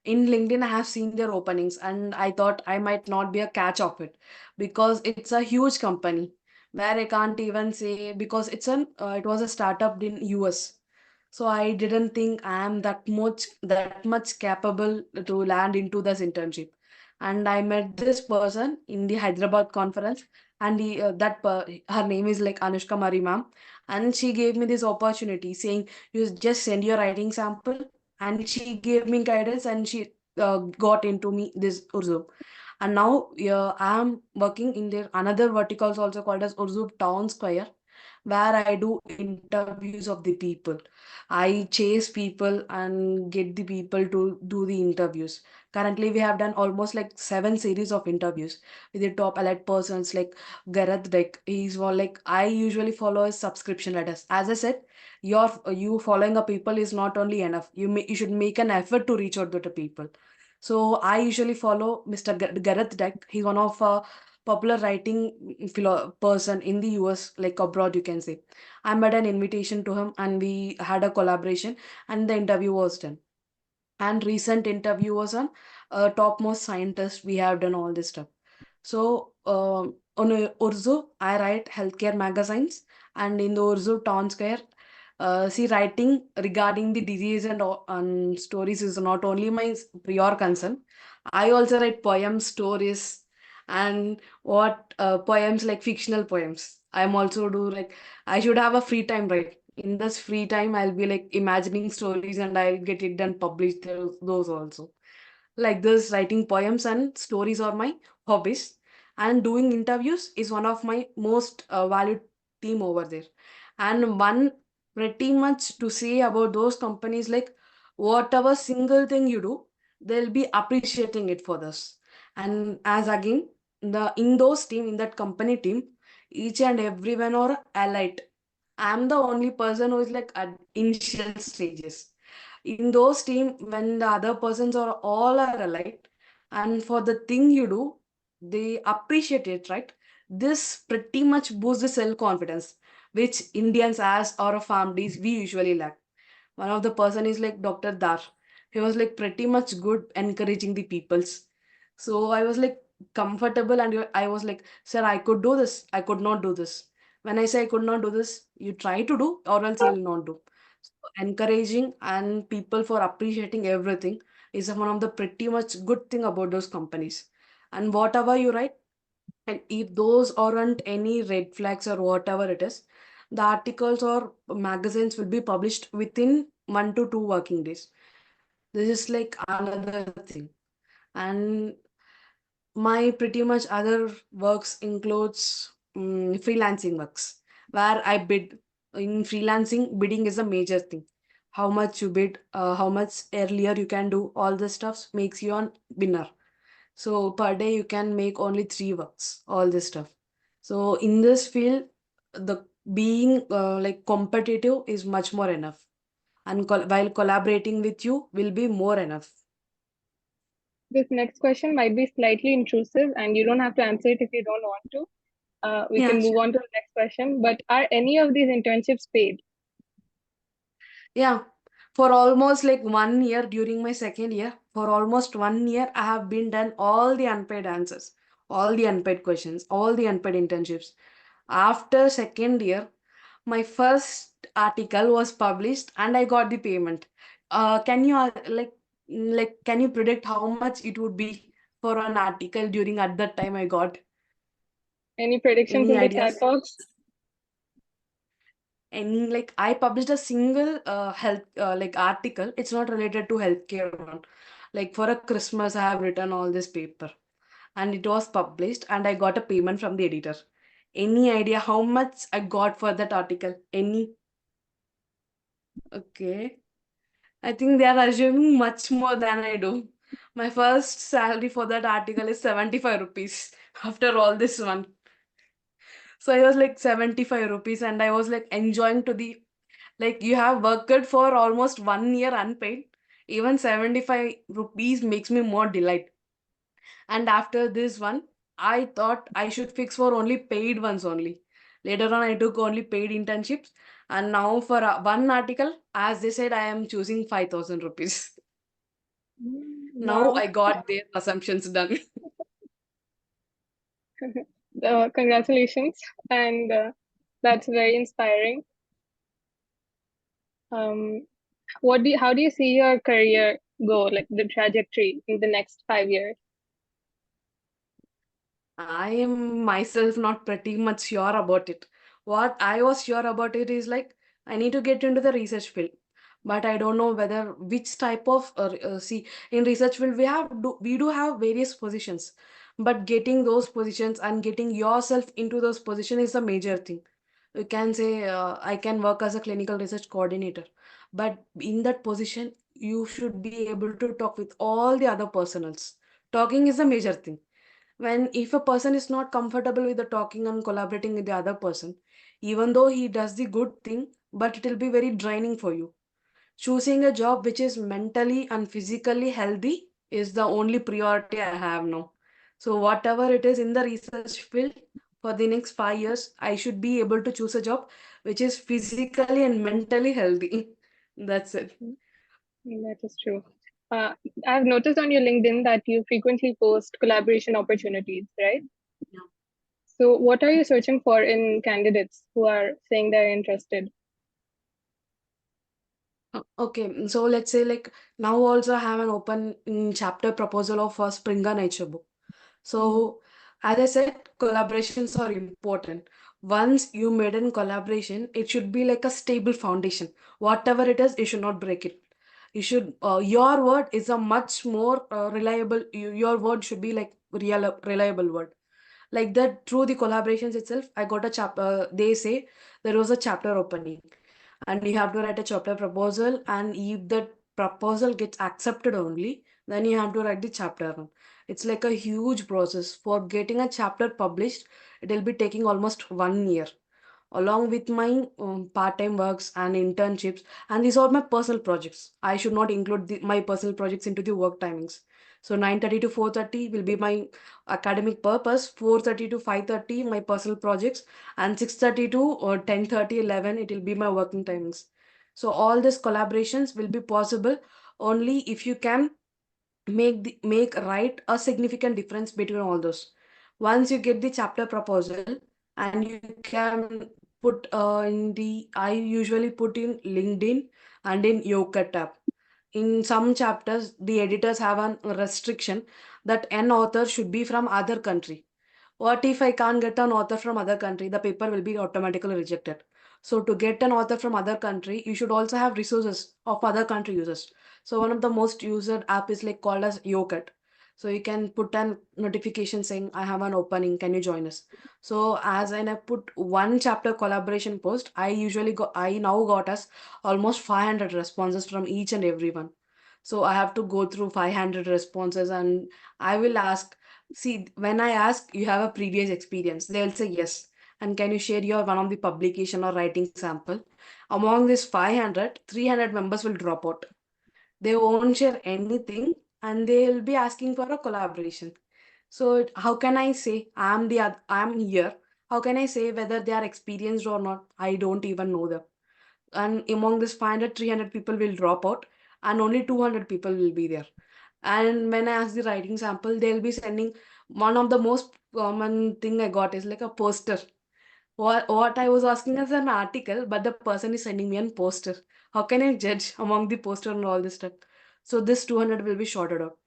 In LinkedIn, I have seen their openings, and I thought I might not be a catch of it because it's a huge company where I can't even say because it was a startup in US. So I didn't think I am that much capable to land into this internship. And I met this person in the Hyderabad conference, and her name is like Anushka Mari ma'am, and she gave me this opportunity saying, you just send your writing sample, and she gave me guidance, and she got into me this Urzu. And now I am working in their another verticals also called as Urzu Town Square, where I do interviews of the people. I chase people and get the people to do the interviews. Currently, we have done almost like 7 series of interviews with the top elite persons like Gareth Deck. He's one like I usually follow his subscription letters. As I said, you following a people is not only enough. You should make an effort to reach out to the people. So I usually follow Mr. Gareth Deck. He's one of popular writing person in the US, like abroad, you can say. I made an invitation to him, and we had a collaboration, and the interview was done. And recent interview was on topmost scientist. We have done all this stuff. So on Urzu, I write healthcare magazines, and in the Urzu Town Square, see, writing regarding the disease and stories is not only my prior concern. I also write poems, stories, and what poems like fictional poems. I'm also do like I should have a free time, right? In this free time, I'll be like imagining stories and I'll get it done, publish those also. Like this, writing poems and stories are my hobbies, and doing interviews is one of my most valued team over there. And one pretty much to say about those companies, like whatever single thing you do, they'll be appreciating it for this. And as again, the in those team, in that company team, each and everyone are allied. I'm the only person who is like at initial stages. In those team, when the other persons are all are alike, and for the thing you do, they appreciate it, right? This pretty much boosts the self-confidence, which Indians as or families we usually lack. One of the person is like Dr. Dar. He was like pretty much good encouraging the peoples. So I was like comfortable, and I was like, sir, I could do this. I could not do this. When I say I could not do this, you try to do or else you'll not do. So encouraging and people for appreciating everything is one of the pretty much good thing about those companies. And whatever you write, and if those aren't any red flags or whatever it is, the articles or magazines will be published within 1 to 2 working days. This is like another thing. And my pretty much other works includes freelancing works, where I bid. In freelancing, bidding is a major thing. How much you bid, how much earlier you can do, all the stuff makes you a winner. So per day you can make only 3 works, all this stuff. So in this field, the being like competitive is much more enough, and while collaborating with you will be more enough.
This next question might be slightly intrusive, and you don't have to answer it if you don't want to. We
Yeah,
can move
sure.
on to the next question. But are any of these internships paid?
Yeah, for almost like 1 year during my second year, for almost 1 year, I have been done all the unpaid answers, all the unpaid questions, all the unpaid internships. After second year, my first article was published and I got the payment. Can you can you predict how much it would be for an article during at that time I got?
Any predictions
Any
in the chat
ideas?
box?
Any like I published a single health like article. It's not related to healthcare one. Like for a Christmas, I have written all this paper, and it was published, and I got a payment from the editor. Any idea how much I got for that article? Any? Okay. I think they are assuming much more than I do. My first salary for that article is 75 rupees after all this one. So I was like 75 rupees, and I was like enjoying to the like you have worked for almost 1 year unpaid. Even 75 rupees makes me more delight. And after this one, I thought I should fix for only paid ones only. Later on, I took only paid internships. And now for one article, as they said, I am choosing 5,000 rupees. Now
Wow.
I got their assumptions done.
Congratulations. And that's very inspiring. Um, how do you see your career go, like the trajectory in the next 5 years?
I am myself not pretty much sure about it. What I was sure about it is like I need to get into the research field, but I don't know whether which type of see in research field we do have various positions, but getting those positions and getting yourself into those positions is a major thing. You can say I can work as a clinical research coordinator, but in that position you should be able to talk with all the other personals. Talking is a major thing. When if a person is not comfortable with the talking and collaborating with the other person, even though he does the good thing, but it will be very draining for you. Choosing a job which is mentally and physically healthy is the only priority I have now. So whatever it is in the research field for the next 5 years, I should be able to choose a job which is physically and mentally healthy. That's it.
That is true. I've noticed on your LinkedIn that you frequently post collaboration opportunities, right?
Yeah.
So, what are you searching for in candidates who are saying they're interested?
Okay, so let's say like now also have an open chapter proposal of a Springer Nature book. So as I said, collaborations are important. Once you made a collaboration, it should be like a stable foundation. Whatever it is, you should not break it. You should your word is a much more reliable. Your word should be like reliable word. Like that through the collaborations itself, I got a chapter. They say there was a chapter opening and you have to write a chapter proposal, and if that proposal gets accepted only, then you have to write the chapter one. It's like a huge process for getting a chapter published. It will be taking almost 1 year along with my part-time works and internships, and these are my personal projects. I should not include my personal projects into the work timings. So 9:30 to 4:30 will be my academic purpose, 4:30 to 5:30 my personal projects, and 6:30 to 10:30 11 it will be my working timings. So all these collaborations will be possible only if you can make write a significant difference between all those. Once you get the chapter proposal, and you can put in the I usually put in LinkedIn and in Yoga tab. In some chapters the editors have a restriction that an author should be from other country. What if I can't get an author from other country? The paper will be automatically rejected. So to get an author from other country, you should also have resources of other country users. So one of the most used app is like called as Yocut. So you can put an notification saying I have an opening, can you join us? So as I put one chapter collaboration post, I now got us almost 500 responses from each and everyone. So I have to go through 500 responses, and I will ask. See, when I ask, you have a previous experience, they'll say yes. And can you share your one of the publication or writing sample? Among this 500, 300 members will drop out. They won't share anything, and they'll be asking for a collaboration. So how can I say I'm here? How can I say whether they are experienced or not? I don't even know them. And among this 500, 300 people will drop out, and only 200 people will be there. And when I ask the writing sample, they'll be sending one of the most common thing I got is like a poster. What I was asking is an article, but the person is sending me a poster. How can I judge among the poster and all this stuff? So this 200 will be shorted out.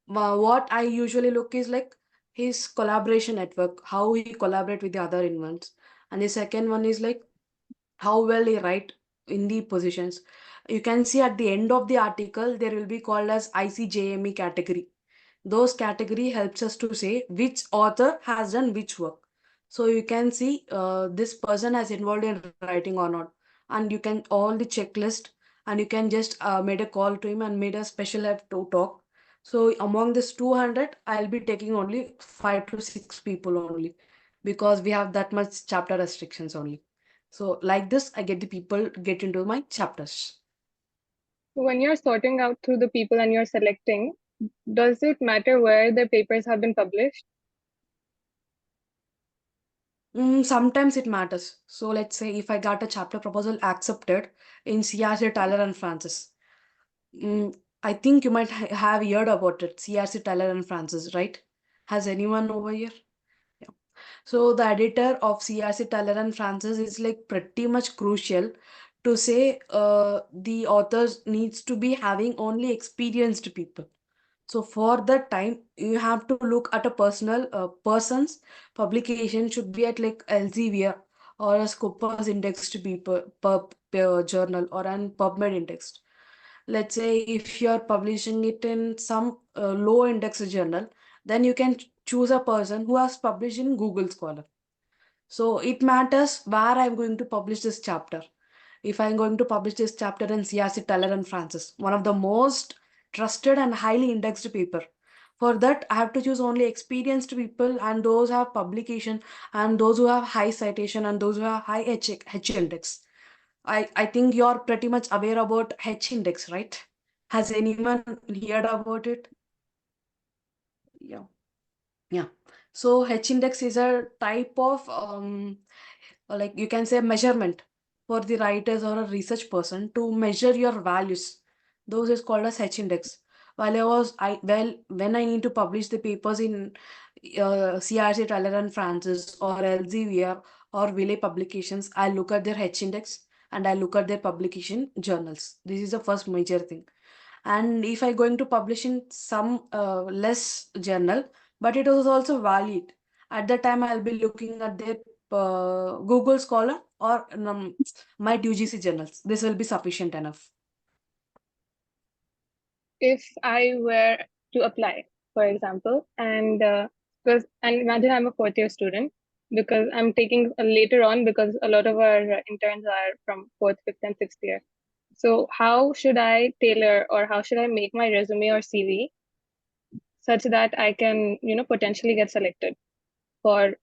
What I usually look is like his collaboration network, how he collaborate with the other invents. And the second one is like how well they write in the positions. You can see at the end of the article, there will be called as ICJME category. Those category helps us to say which author has done which work. So you can see this person has involved in writing or not. And you can all the checklist, and you can just made a call to him and made a special app to talk. So among this 200, I'll be taking only 5 to 6 people only, because we have that much chapter restrictions only. So like this, I get the people get into my chapters.
So when you're sorting out through the people and you're selecting, does it matter where the papers have been published?
Sometimes it matters. So let's say if I got a chapter proposal accepted in CRC Tyler and Francis. I think you might have heard about it, CRC Tyler and Francis, right? Has anyone over here? Yeah. So the editor of CRC Tyler and Francis is like pretty much crucial to say the authors needs to be having only experienced people. So for that time, you have to look at a person's publication should be at like Elsevier or a Scopus indexed paper, per journal or an PubMed indexed. Let's say if you're publishing it in some low index journal, then you can choose a person who has published in Google Scholar. So it matters where I'm going to publish this chapter. If I'm going to publish this chapter in CRC Teller and Francis, one of the most trusted and highly indexed paper. For that, I have to choose only experienced people and those who have publication and those who have high citation and those who have high H index. I think you're pretty much aware about H index, right? Has anyone heard about it? Yeah. Yeah. So H index is a type of like you can say measurement for the writers or a research person to measure your values. Those is called as H index. When I need to publish the papers in CRC, Tyler and Francis or Elsevier or Wiley publications, I look at their H index and I look at their publication journals. This is the first major thing. And if I going to publish in some less journal, but it was also valid, at that time I'll be looking at their Google Scholar or my UGC journals. This will be sufficient enough.
If I were to apply, for example, and imagine I'm a fourth year student because I'm taking later on because a lot of our interns are from fourth, fifth, and sixth year. So how should I tailor or how should I make my resume or CV such that I can, potentially get selected for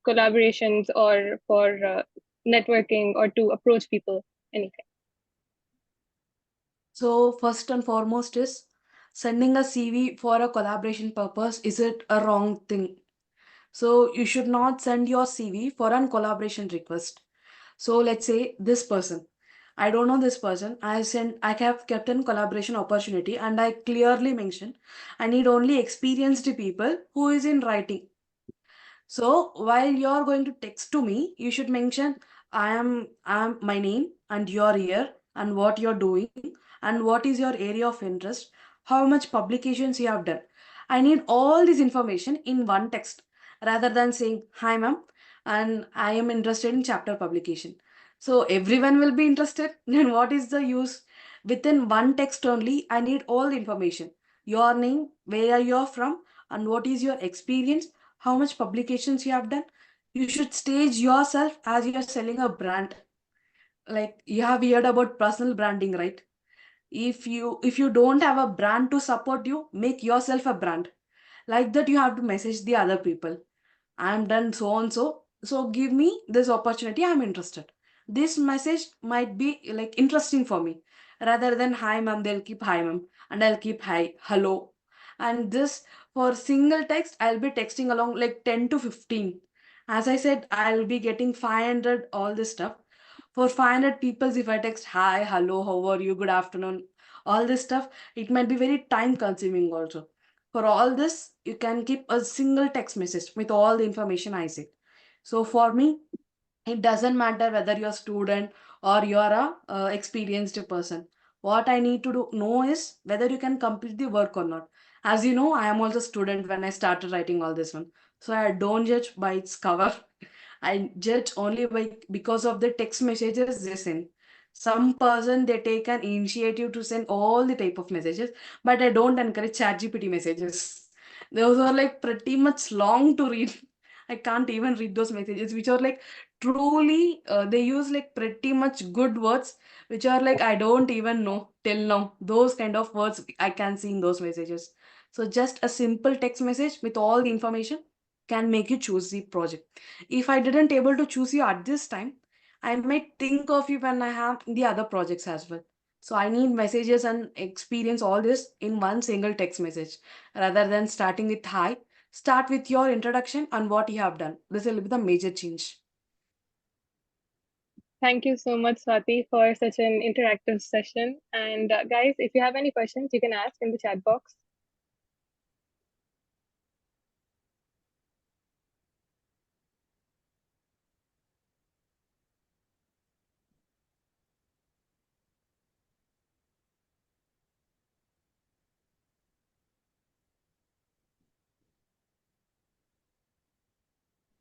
collaborations or for networking or to approach people, anything?
So first and foremost is sending a CV for a collaboration purpose. Is it a wrong thing? So you should not send your CV for a collaboration request. So let's say this person, I don't know this person. I have kept in collaboration opportunity and I clearly mentioned I need only experienced people who is in writing. So while you're going to text to me, you should mention I am my name and your year and what you're doing and what is your area of interest, how much publications you have done. I need all this information in one text rather than saying hi ma'am and I am interested in chapter publication. So everyone will be interested. Then what is the use? Within one text only, I need all the information. Your name, where you're from, and what is your experience, how much publications you have done. You should stage yourself as you're selling a brand. Like you have heard about personal branding, right? If you don't have a brand to support you, make yourself a brand. Like that, you have to message the other people. I'm done so and so. So give me this opportunity. I'm interested. This message might be like interesting for me. Rather than hi ma'am, they'll keep hi ma'am. And I'll keep hi, hello. And this for single text, I'll be texting along like 10 to 15. As I said, I'll be getting 500, all this stuff. For 500 people, if I text hi, hello, how are you, good afternoon, all this stuff, it might be very time consuming also. For all this, you can keep a single text message with all the information I said. So for me, it doesn't matter whether you're a student or you're a experienced person. What I need to know is whether you can complete the work or not. As you know, I am also a student when I started writing all this one. So I don't judge by its cover. I judge only by because of the text messages they send. Some person they take an initiative to send all the type of messages, but I don't encourage ChatGPT messages. Those are like pretty much long to read. I can't even read those messages, which are like truly they use like pretty much good words, which are like I don't even know till now. Those kind of words I can see in those messages. So just a simple text message with all the information can make you choose the project. If I didn't able to choose you at this time, I might think of you when I have the other projects as well. So I need messages and experience all this in one single text message rather than starting with hi. Start with your introduction and what you have done. This will be the major change.
Thank you so much, Swati, for such an interactive session. And guys, if you have any questions, you can ask in the chat box.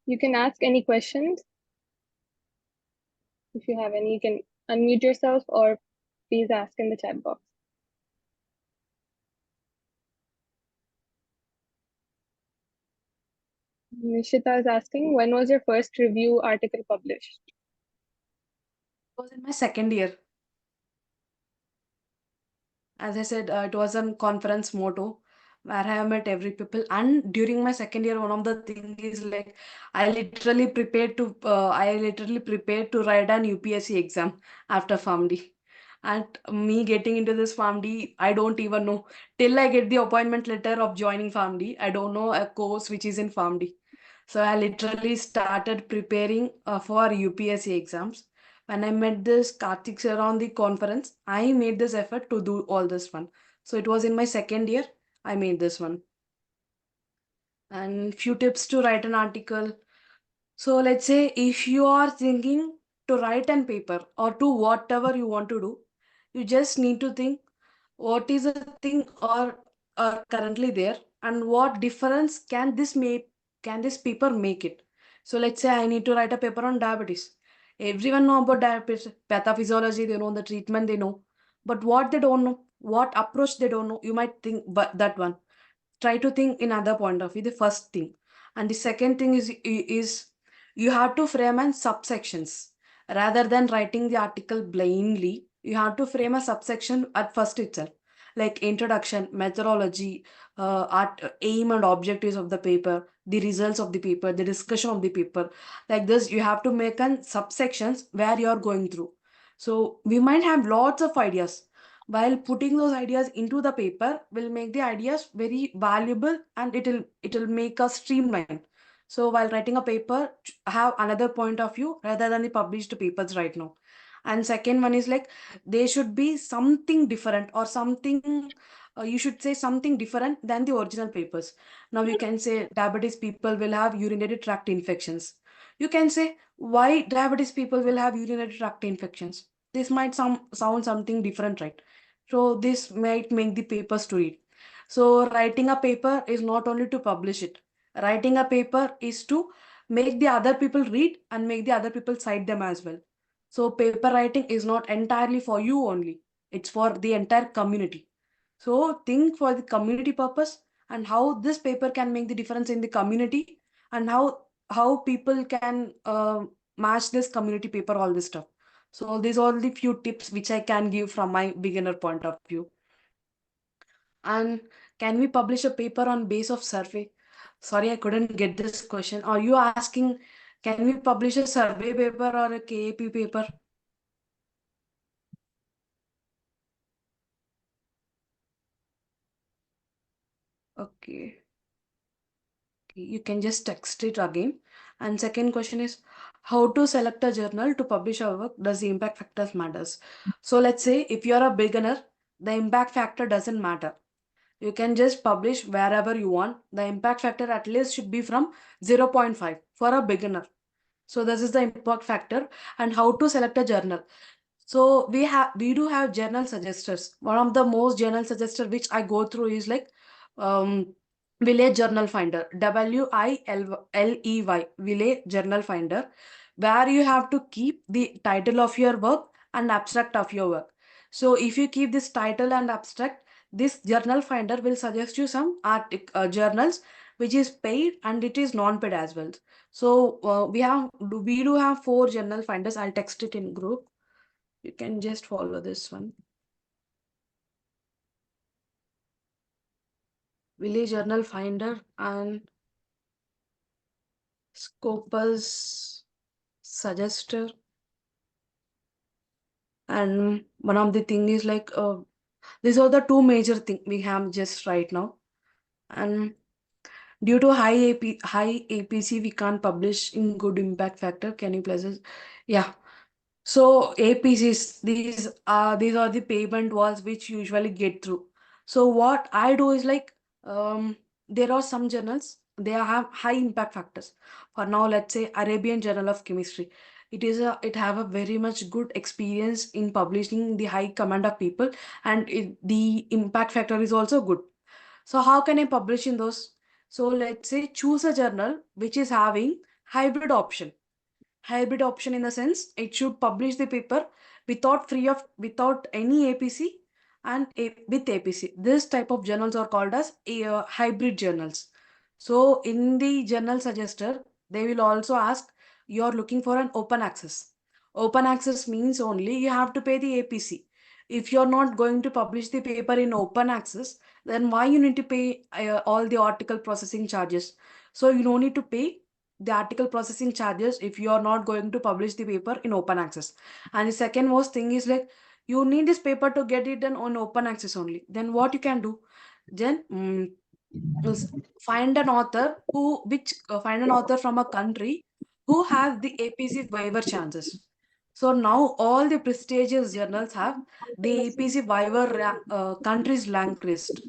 You can ask any questions. If you have any, you can unmute yourself or please ask in the chat box. Nishita is asking, when was your first review article published?
It was in my second year. As I said, it was a conference motto where I have met every people. And during my second year, one of the thing is like I literally prepared to write an UPSC exam after PharmD. And me getting into this PharmD, I don't even know till I get the appointment letter of joining PharmD. I don't know a course which is in PharmD. So I literally started preparing for UPSC exams. When I met this Karthik sir on the conference, I made this effort to do all this one. So it was in my second year, I made this one. And few tips to write an article. So let's say if you are thinking to write an paper or to whatever you want to do, you just need to think what is the thing or currently there and what difference can this paper make it. So let's say I need to write a paper on diabetes. Everyone know about diabetes, pathophysiology, they know the treatment, they know. But what they don't know, what approach they don't know, you might think but that one. Try to think in other point of view, the first thing. And the second thing is you have to frame in subsections rather than writing the article blindly. You have to frame a subsection at first itself, like introduction, methodology, aim and objectives of the paper, the results of the paper, the discussion of the paper. Like this, you have to make an subsections where you are going through. So we might have lots of ideas, while putting those ideas into the paper will make the ideas very valuable, and it'll make us streamline. So while writing a paper, have another point of view rather than the published papers right now. And second one is like there should be something different or something, you should say something different than the original papers. Now you can say diabetes people will have urinary tract infections. You can say why diabetes people will have urinary tract infections. This might sound something different, right? So this might make the papers to read. So writing a paper is not only to publish it. Writing a paper is to make the other people read and make the other people cite them as well. So paper writing is not entirely for you only. It's for the entire community. So think for the community purpose and how this paper can make the difference in the community, and how people can match this community paper, all this stuff. So these are the few tips which I can give from my beginner point of view. And can we publish a paper on base of survey? Sorry, I couldn't get this question. Are you asking, can we publish a survey paper or a KAP paper? Okay. You can just text it again. And second question is how to select a journal to publish our work. Does the impact factors matters? So let's say if you're a beginner, the impact factor doesn't matter. You can just publish wherever you want. The impact factor at least should be from 0.5 for a beginner. So this is the impact factor. And how to select a journal. So we do have journal suggesters. One of the most journal suggester which I go through is like Village Journal Finder, WILLEY, Village Journal Finder, where you have to keep the title of your work and abstract of your work. So if you keep this title and abstract, this journal finder will suggest you some journals which is paid and it is non-paid as well. So we do have 4 journal finders. I'll text it in group. You can just follow this one. Village Journal Finder and Scopus Suggester. And one of the thing is like these are the 2 major thing we have just right now. And due to high APC, we can't publish in good impact factor. Can you please? Yeah. So APCs, these are the payment walls which usually get through. So what I do is like there are some journals, they have high impact factors. For now, let's say Arabian Journal of Chemistry. It have a very much good experience in publishing the high command of people, and the impact factor is also good. So how can I publish in those? So let's say choose a journal which is having hybrid option. Hybrid option in the sense it should publish the paper without any APC and with APC. This type of journals are called as hybrid journals. So in the journal suggester, they will also ask you are looking for an open access. Open access means only you have to pay the APC. If you're not going to publish the paper in open access, then why you need to pay all the article processing charges? So you don't need to pay the article processing charges if you are not going to publish the paper in open access. And the second most thing is like, you need this paper to get it done on open access only. Then what you can do? Then find an author find an author from a country who has the APC waiver chances. So now all the prestigious journals have the APC waiver countries ranked list.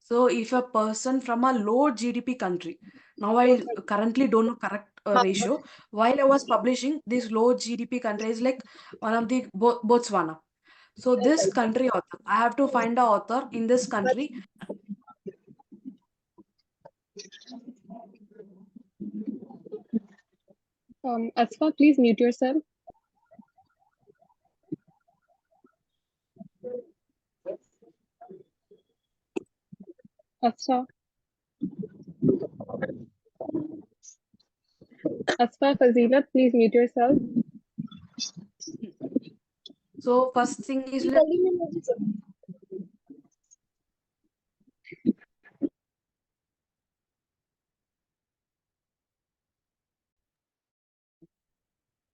So if a person from a low GDP country, now I currently don't know correct ratio. While I was publishing, this low GDP country is like one of the Botswana. So this country author, I have to find a author in this country.
Asfa, please mute yourself. Asfa. Asfa Fazila, please mute yourself.
So first thing is like,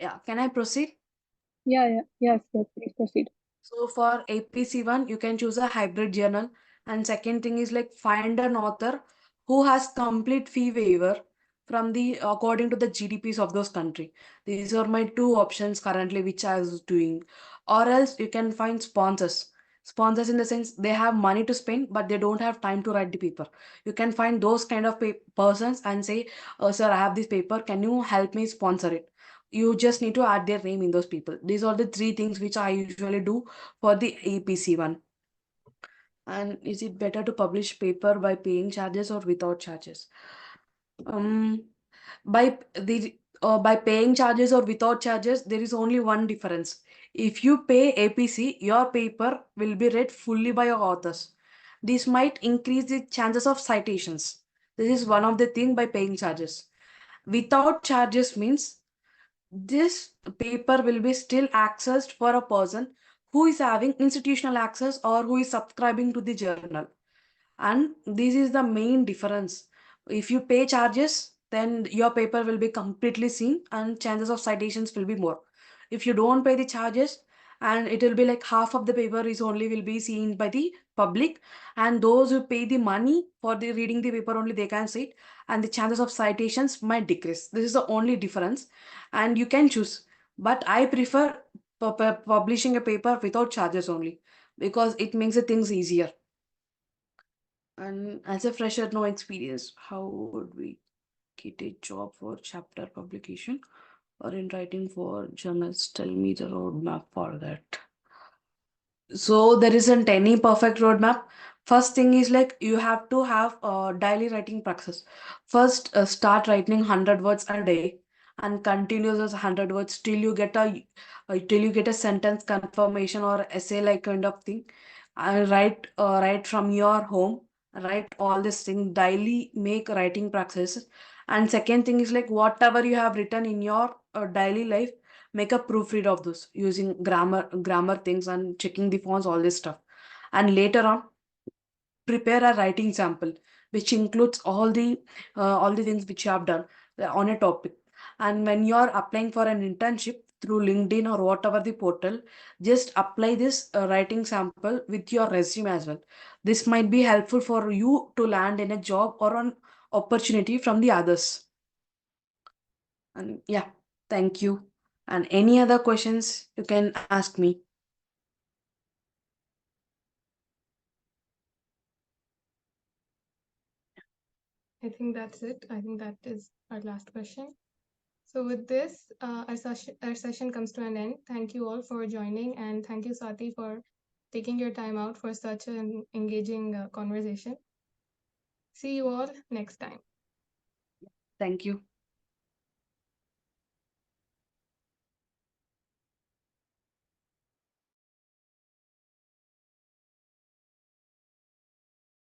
yeah, can I proceed?
Yes, please proceed.
So for APC1, you can choose a hybrid journal. And second thing is like, find an author who has complete fee waiver from the according to the GDPs of those country. These are my two options currently which I was doing. Or else you can find sponsors. Sponsors in the sense they have money to spend, but they don't have time to write the paper. You can find those kind of persons and say, oh, sir, I have this paper. Can you help me sponsor it? You just need to add their name in those people. These are the three things which I usually do for the APC one. And is it better to publish paper by paying charges or without charges? By paying charges or without charges, there is only one difference. If you pay APC, your paper will be read fully by your authors. This might increase the chances of citations. This is one of the thing by paying charges. Without charges means this paper will be still accessed for a person who is having institutional access or who is subscribing to the journal. And this is the main difference. If you pay charges, then your paper will be completely seen and chances of citations will be more. If you don't pay the charges, and it will be like half of the paper is only will be seen by the public, and those who pay the money for the reading the paper only they can see it, and the chances of citations might decrease. This is the only difference, and you can choose. But I prefer publishing a paper without charges only, because it makes the things easier. And as a fresher, no experience, how would we get a job for chapter publication or in writing for journals? Tell me the roadmap for that. So there isn't any perfect roadmap. First thing is like, you have to have a daily writing practice. First, start writing 100 words a day and continue those 100 words till you get a sentence confirmation or essay like kind of thing. And write from your home. Write all this thing daily. Make writing practice. And second thing is like, whatever you have written in your daily life, make a proofread of those using grammar things and checking the fonts, all this stuff. And later on, prepare a writing sample which includes all the things which you have done on a topic. And when you are applying for an internship through LinkedIn or whatever the portal, just apply this writing sample with your resume as well. This might be helpful for you to land in a job or an opportunity from the others. And yeah, thank you. And any other questions you can ask me.
I think that's it. I think that is our last question. So with this, our session comes to an end. Thank you all for joining, and thank you, Swati, for taking your time out for such an engaging conversation. See you all next time.
Thank you.